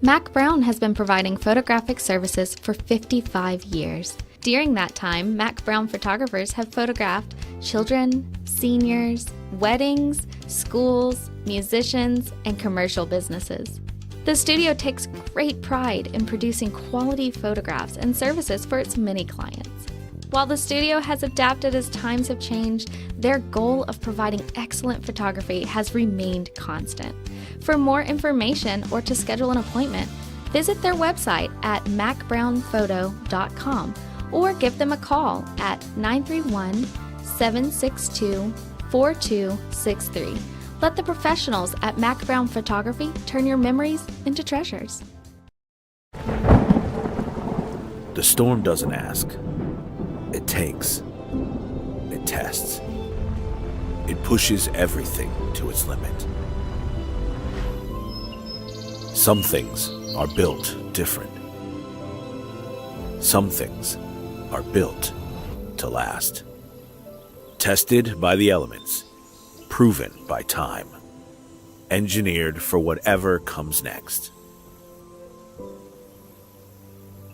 Mac Brown has been providing photographic services for 55 years. During that time, Mac Brown photographers have photographed children, seniors, weddings, schools, musicians, and commercial businesses. The studio takes great pride in producing quality photographs and services for its many clients. While the studio has adapted as times have changed, their goal of providing excellent photography has remained constant. For more information or to schedule an appointment, visit their website at macbrownphoto.com or give them a call at 931-762-4263. Let the professionals at Mac Brown Photography turn your memories into treasures. The storm doesn't ask. It takes. It tests. It pushes everything to its limit. Some things are built different. Some things are built to last. Tested by the elements, proven by time, engineered for whatever comes next.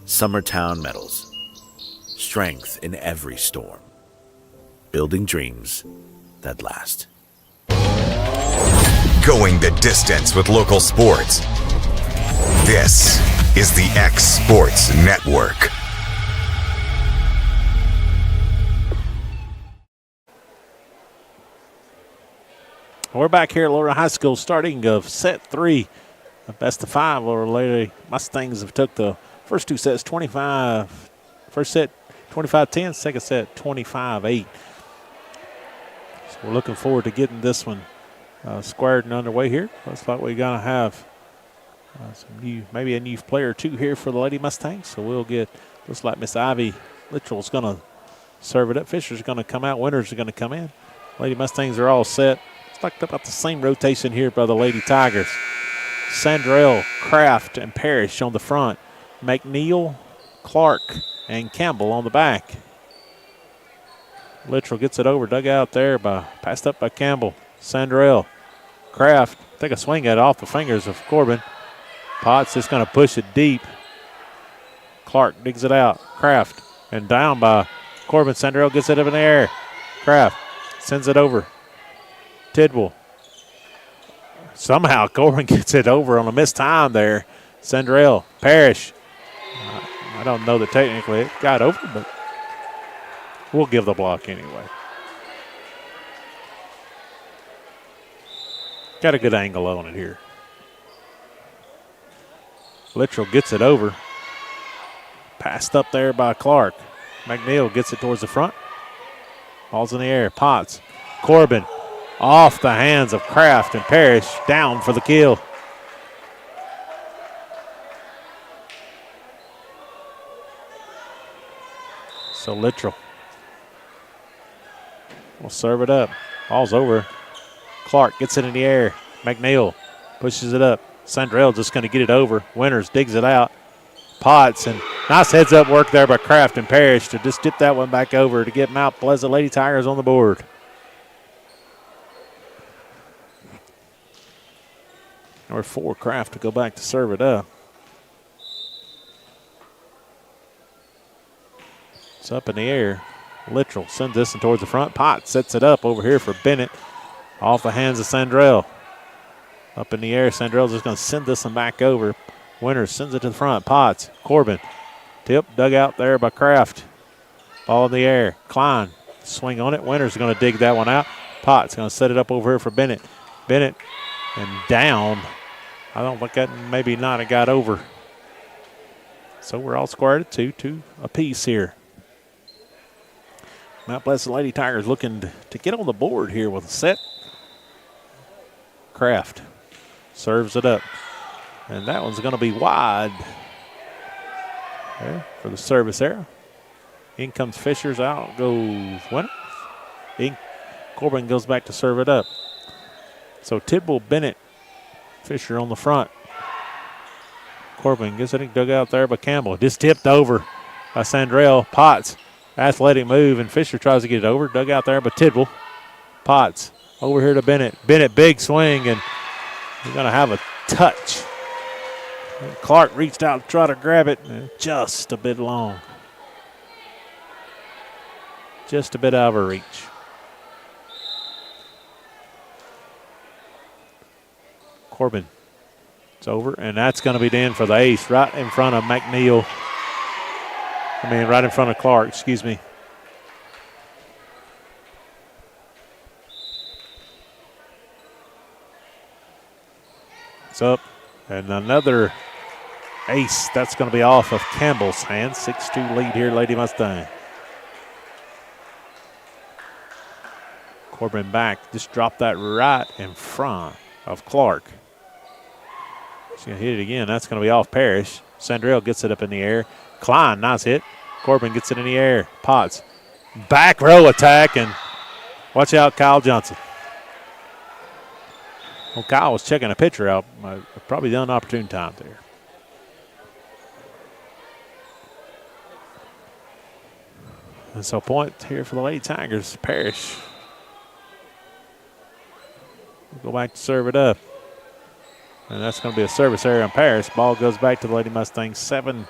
Summertown Metals. Strength in every storm. Building dreams that last. Going the distance with local sports. This is the X Sports Network. We're back here at Loretto High School, starting of set 3. The best of 5. Loretto Mustangs have took the first 2 sets 25. First set 25-10, second set 25-8. So we're looking forward to getting this one squared and underway here. Looks like we're going to have maybe a new player or two here for the Lady Mustangs. So we'll get, looks like Miss Ivy Littrell's going to serve it up. Fisher's going to come out. Winters are going to come in. Lady Mustangs are all set. It's like about the same rotation here by the Lady Tigers. Sandrell, Kraft, and Parrish on the front. McNeil, Clark, and Campbell on the back. Littrell gets it over, dug out there, passed up by Campbell. Sandrell, Kraft, take a swing at it off the fingers of Corbin. Potts just going to push it deep. Clark digs it out. Kraft, and down by Corbin. Sandrell gets it up in the air. Kraft sends it over. Tidwell. Somehow Corbin gets it over on a missed time there. Sandrell, Parrish. I don't know that technically it got over, but we'll give the block anyway. Got a good angle on it here. Littrell gets it over. Passed up there by Clark. McNeil gets it towards the front. Ball's in the air. Potts. Corbin off the hands of Kraft and Parrish. Down for the kill. So Littrell will serve it up. Ball's over. Clark gets it in the air. McNeil pushes it up. Sandrell just going to get it over. Winters digs it out. Potts, and nice heads-up work there by Kraft and Parrish to just dip that one back over to get Mount Pleasant Lady Tigers on the board. Number 4, Kraft to go back to serve it up. It's up in the air. Littrell sends this one towards the front. Potts sets it up over here for Bennett. Off the hands of Sandrell. Up in the air. Sandrell's just going to send this one back over. Winters sends it to the front. Potts. Corbin. Tip dug out there by Kraft. Ball in the air. Klein. Swing on it. Winters is going to dig that one out. Potts going to set it up over here for Bennett. Bennett and down. I don't think that maybe not have got over. So we're all squared at 2 apiece here. Mount Pleasant Lady Tigers looking to get on the board here with a set. Kraft serves it up. And that one's going to be wide there for the service area. In comes Fishers, out goes Winner. Corbin goes back to serve it up. So Tidwell, Bennett, Fisher on the front. Corbin gets it dug out there by Campbell. Just tipped over by Sandrell. Potts, athletic move, and Fisher tries to get it over. Dug out there by Tidwell. Potts over here to Bennett. Bennett, big swing, and he's going to have a touch. And Clark reached out to try to grab it, and just a bit long. Just a bit out of her reach. Corbin, it's over, and that's going to be the end for the ace right in front of McNeil. Right in front of Clark, excuse me. It's up, and another ace. That's going to be off of Campbell's hands. 6-2 lead here, Lady Mustang. Corbin back, just dropped that right in front of Clark. She's going to hit it again. That's going to be off Parrish. Sandrell gets it up in the air. Klein, nice hit. Corbin gets it in the air. Potts, back row attack, and watch out, Kyle Johnson. Well, Kyle was checking a pitcher out. Probably the inopportune time there. And so point here for the Lady Tigers. Parrish. Go back to serve it up. And that's going to be a service error on Parrish. Ball goes back to the Lady Mustangs. 7-3.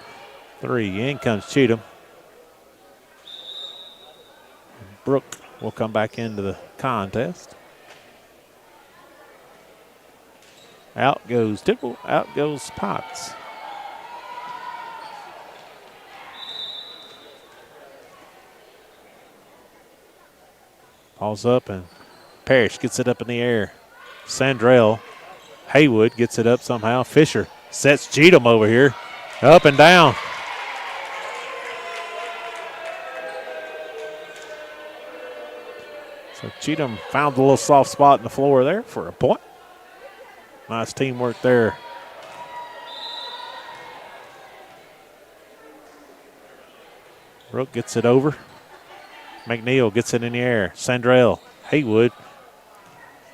In comes Cheatham. Brooke will come back into the contest. Out goes Tidwell. Out goes Potts. Ball's up, and Parrish gets it up in the air. Sandrell. Haywood gets it up somehow. Fisher sets Cheatham over here. Up and down. So Cheatham found a little soft spot in the floor there for a point. Nice teamwork there. Brooke gets it over. McNeil gets it in the air. Sandrell, Haywood.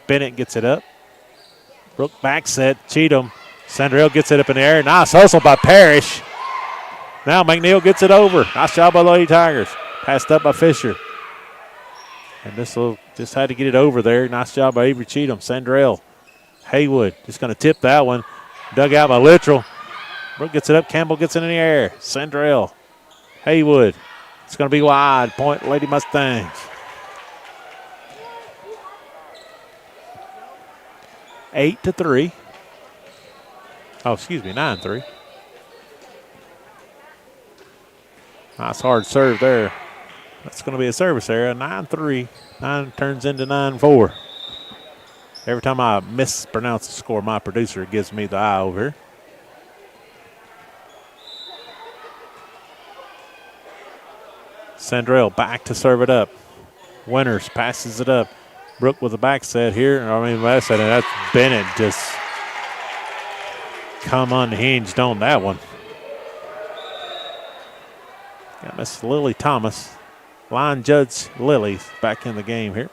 Bennett gets it up. Brooke back set. Cheatham. Sandrell gets it up in the air. Nice hustle by Parrish. Now McNeil gets it over. Nice job by the Lady Tigers. Passed up by Fisher. And this just had to get it over there. Nice job by Avery Cheatham. Sandrell. Haywood just going to tip that one. Dug out by Littrell. Brooke gets it up. Campbell gets it in the air. Sandrell. Haywood. It's going to be wide. Point Lady Mustangs. 8-3. Oh, excuse me, 9-3. Nice hard serve there. That's going to be a service area. 9-3. 9 turns into 9-4. Every time I mispronounce the score, my producer gives me the eye over here. Sandrell back to serve it up. Winters passes it up. Brooke with the back set here. That's Bennett just come unhinged on that one. Got Miss Lily Thomas. Line judge Lily back in the game here.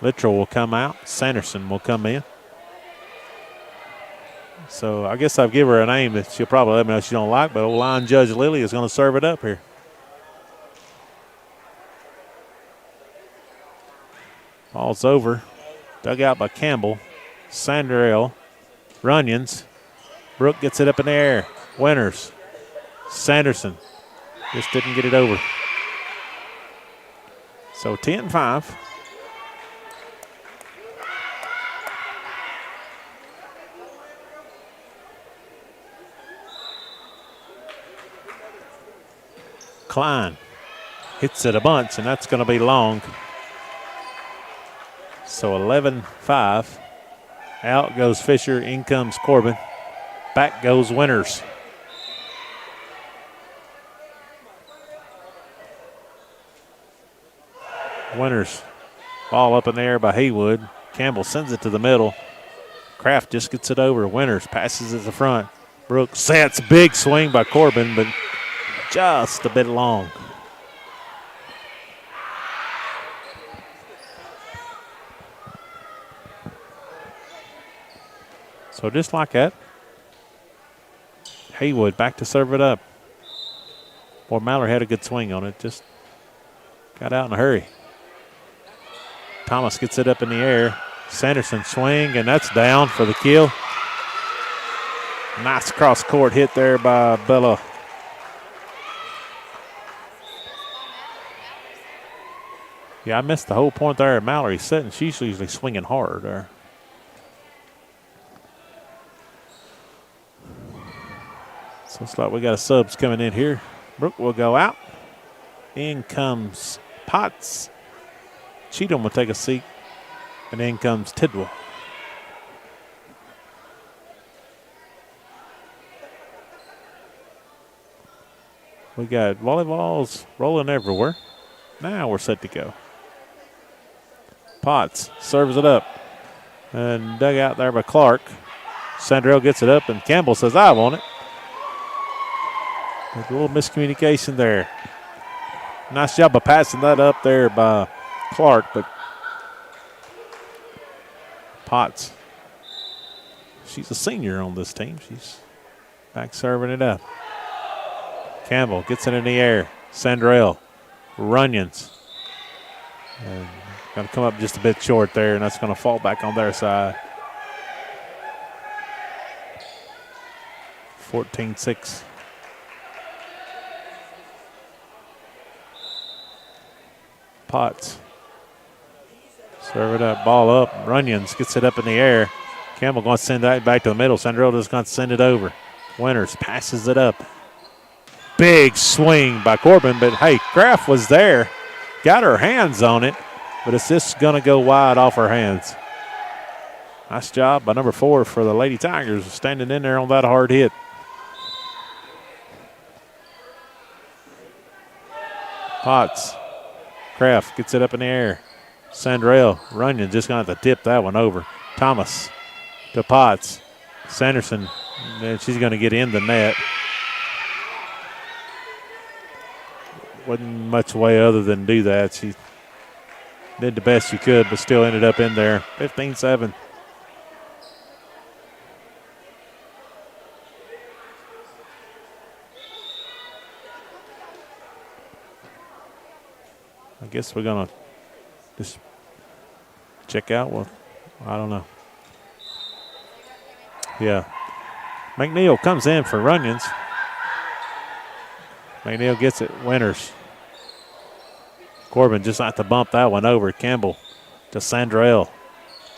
Littrell will come out. Sanderson will come in. So I guess I'll give her a name that she'll probably let me know she don't like, but old line judge Lily is going to serve it up here. Ball's over. Dug out by Campbell. Sandrell. Runyons. Brooke gets it up in the air. Winters. Sanderson. Just didn't get it over. So 10-5. Klein hits it a bunch, and that's going to be long. So 11-5. Out goes Fisher. In comes Corbin. Back goes Winters. Winters. Ball up in the air by Haywood. Campbell sends it to the middle. Kraft just gets it over. Winters passes it to the front. Brooks sets. Big swing by Corbin, but just a bit long. So just like that, Haywood back to serve it up. Boy, Mallory had a good swing on it. Just got out in a hurry. Thomas gets it up in the air. Sanderson swing, and that's down for the kill. Nice cross-court hit there by Bella. Yeah, I missed the whole point there at Mallory sitting. She's usually swinging hard there. So it's like we got a subs coming in here. Brooke will go out. In comes Potts. Cheatham will take a seat. And in comes Tidwell. We got volleyballs rolling everywhere. Now we're set to go. Potts serves it up. And dug out there by Clark. Sandrell gets it up, and Campbell says, I want it. There's a little miscommunication there. Nice job of passing that up there by Clark, but Potts, she's a senior on this team. She's back serving it up. Campbell gets it in the air. Sandrell, Runyons. And going to come up just a bit short there, and that's going to fall back on their side. 14-6. Potts. Serve it up, ball up. Runyons gets it up in the air. Campbell going to send that back to the middle. Sandrell just going to send it over. Winters passes it up. Big swing by Corbin, but hey, Kraft was there. Got her hands on it, but it's just going to go wide off her hands. Nice job by number 4 for the Lady Tigers, standing in there on that hard hit. Potts. Kraft gets it up in the air. Sandrell, Runyon just going to have to tip that one over. Thomas to Potts. Sanderson, and she's going to get in the net. Wasn't much way other than do that. She did the best she could, but still ended up in there. 15-7. I guess we're going to just check out. Well, I don't know. Yeah. McNeil comes in for Runyons. McNeil gets it. Winters. Corbin just like to bump that one over. Campbell to Sandrell.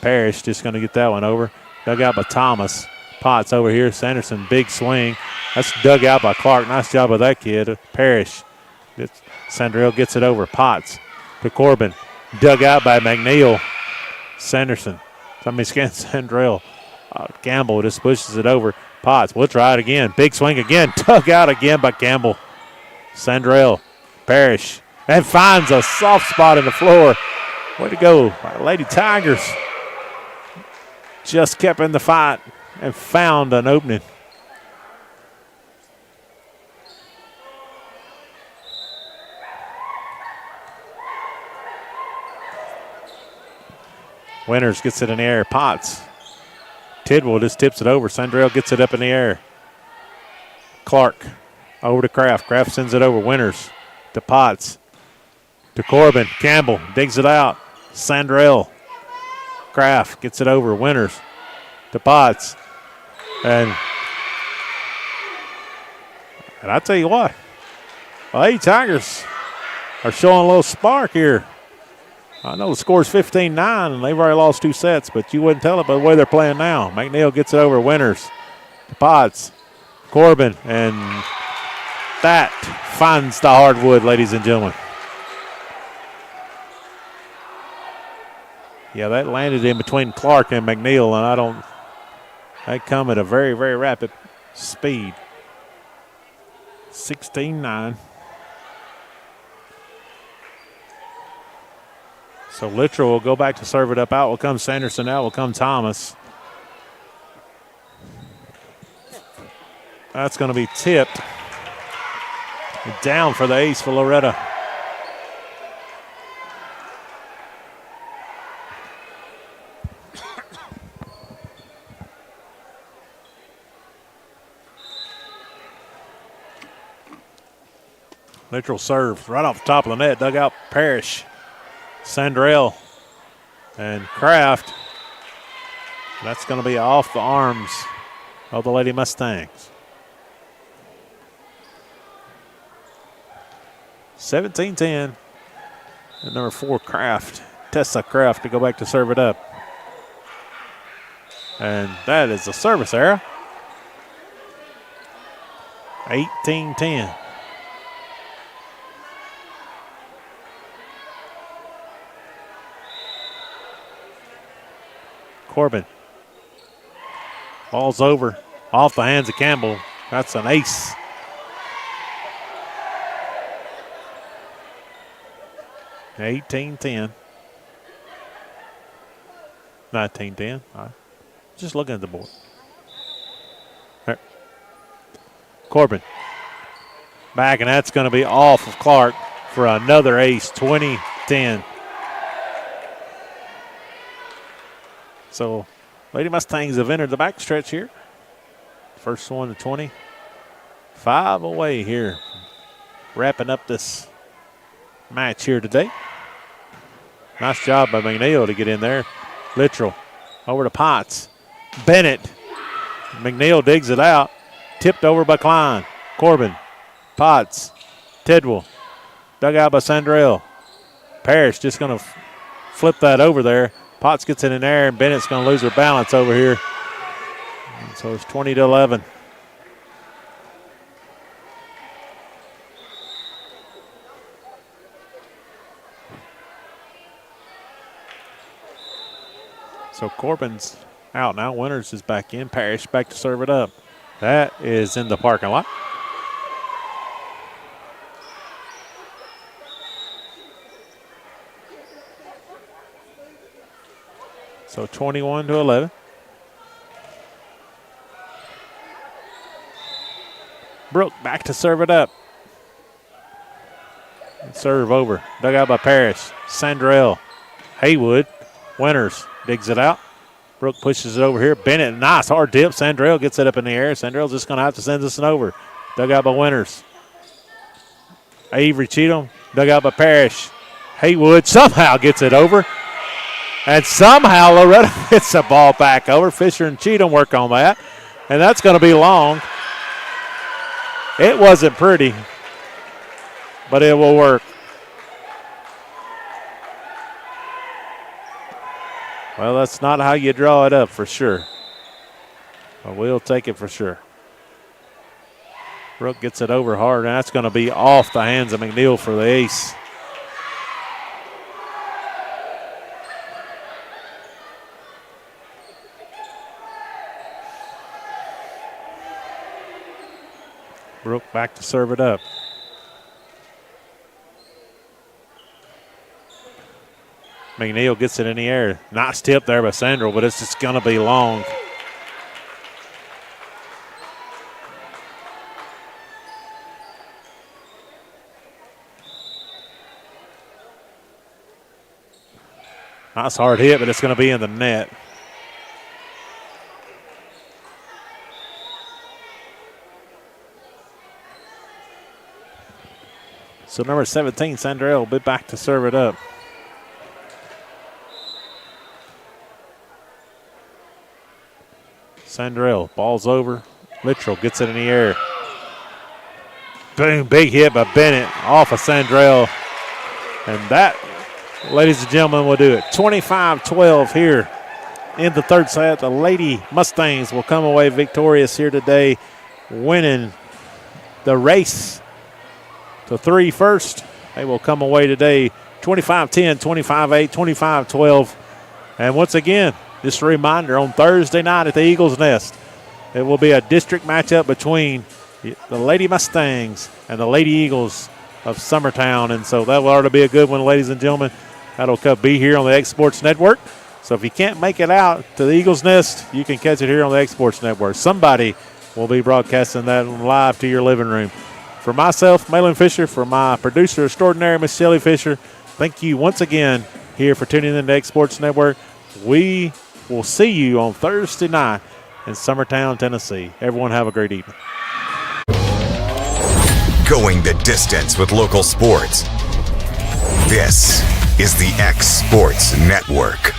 Parrish just going to get that one over. Dug out by Thomas. Potts over here. Sanderson, big swing. That's dug out by Clark. Nice job of that kid. Parrish. Sandrell gets it over. Potts to Corbin. Dug out by McNeil. Sanderson. Sandrell. Campbell just pushes it over. Potts. We'll try it again. Big swing again. Dug out again by Campbell. Sandrell. Parrish. And finds a soft spot in the floor. Way to go, Lady Tigers. Just kept in the fight and found an opening. Winters gets it in the air. Potts. Tidwell just tips it over. Sandrell gets it up in the air. Clark over to Kraft. Kraft sends it over. Winters to Potts. To Corbin. Campbell digs it out. Sandrell. Kraft gets it over. Winters to Potts. And I tell you what, the Lady Tigers are showing a little spark here. I know the score's 15-9, and they've already lost 2 sets, but you wouldn't tell it by the way they're playing now. McNeil gets it over. Winters to Potts. Corbin, and that finds the hardwood, ladies and gentlemen. Yeah, that landed in between Clark and McNeil, and they come at a very, very rapid speed. 16-9. So Littrell will go back to serve it up. Out will come Sanderson. Out will come Thomas. That's going to be tipped. Down for the ace for Loretto. Littrell serves right off the top of the net. Dug out Parrish, Sandrell, and Kraft. That's going to be off the arms of the Lady Mustangs. 17-10. And number 4, Kraft, Tessa Kraft, to go back to serve it up. And that is a service error. 18-10. Corbin. Ball's over. Off the hands of Campbell. That's an ace. $18-10. 19-10. Just looking at the board. Right. Corbin. Back, and that's going to be off of Clark for another ace. 20-10. So, Lady Mustangs have entered the backstretch here. First one to 20. 5 away here. Wrapping up this match here today. Nice job by McNeil to get in there. Littrell over to Potts. Bennett. McNeil digs it out. Tipped over by Klein. Corbin. Potts. Tidwell. Dug out by Sandrell. Parrish just going to flip that over there. Potts gets it in there, and Bennett's going to lose her balance over here. And so it's 20-11. So Corbin's out now. Winters is back in. Parrish back to serve it up. That is in the parking lot. So 21-11. Brooke back to serve it up. Serve over. Dug out by Parrish. Sandrell. Haywood. Winters digs it out. Brooke pushes it over here. Bennett, nice hard dip. Sandrell gets it up in the air. Sandrell's just going to have to send this one over. Dug out by Winters. Avery Cheatham. Dug out by Parrish. Haywood somehow gets it over. And somehow Loretto gets the ball back over. Fisher and Cheatham work on that. And that's going to be long. It wasn't pretty, but it will work. Well, that's not how you draw it up for sure. But we'll take it for sure. Brooke gets it over hard, and that's going to be off the hands of McNeil for the ace. Brooke back to serve it up. McNeil gets it in the air. Nice tip there by Sandrell, but it's just going to be long. Nice hard hit, but it's going to be in the net. So number 17, Sandrell, will be back to serve it up. Sandrell, ball's over. Littrell gets it in the air. Boom, big hit by Bennett off of Sandrell. And that, ladies and gentlemen, will do it. 25-12 here in the third set. The Lady Mustangs will come away victorious here today, winning the race to 3 first. They will come away today 25-10, 25-8, 25-12. And once again, just a reminder, on Thursday night at the Eagles Nest, it will be a district matchup between the Lady Mustangs and the Lady Eagles of Summertown. And so that will ought to be a good one, ladies and gentlemen. That'll be here on the X Sports Network. So if you can't make it out to the Eagles Nest, you can catch it here on the X Sports Network. Somebody will be broadcasting that live to your living room. For myself, Malin Fisher, for my producer extraordinary, Miss Shelley Fisher, thank you once again here for tuning in to X Sports Network. We will see you on Thursday night in Summertown, Tennessee. Everyone have a great evening. Going the distance with local sports. This is the X Sports Network.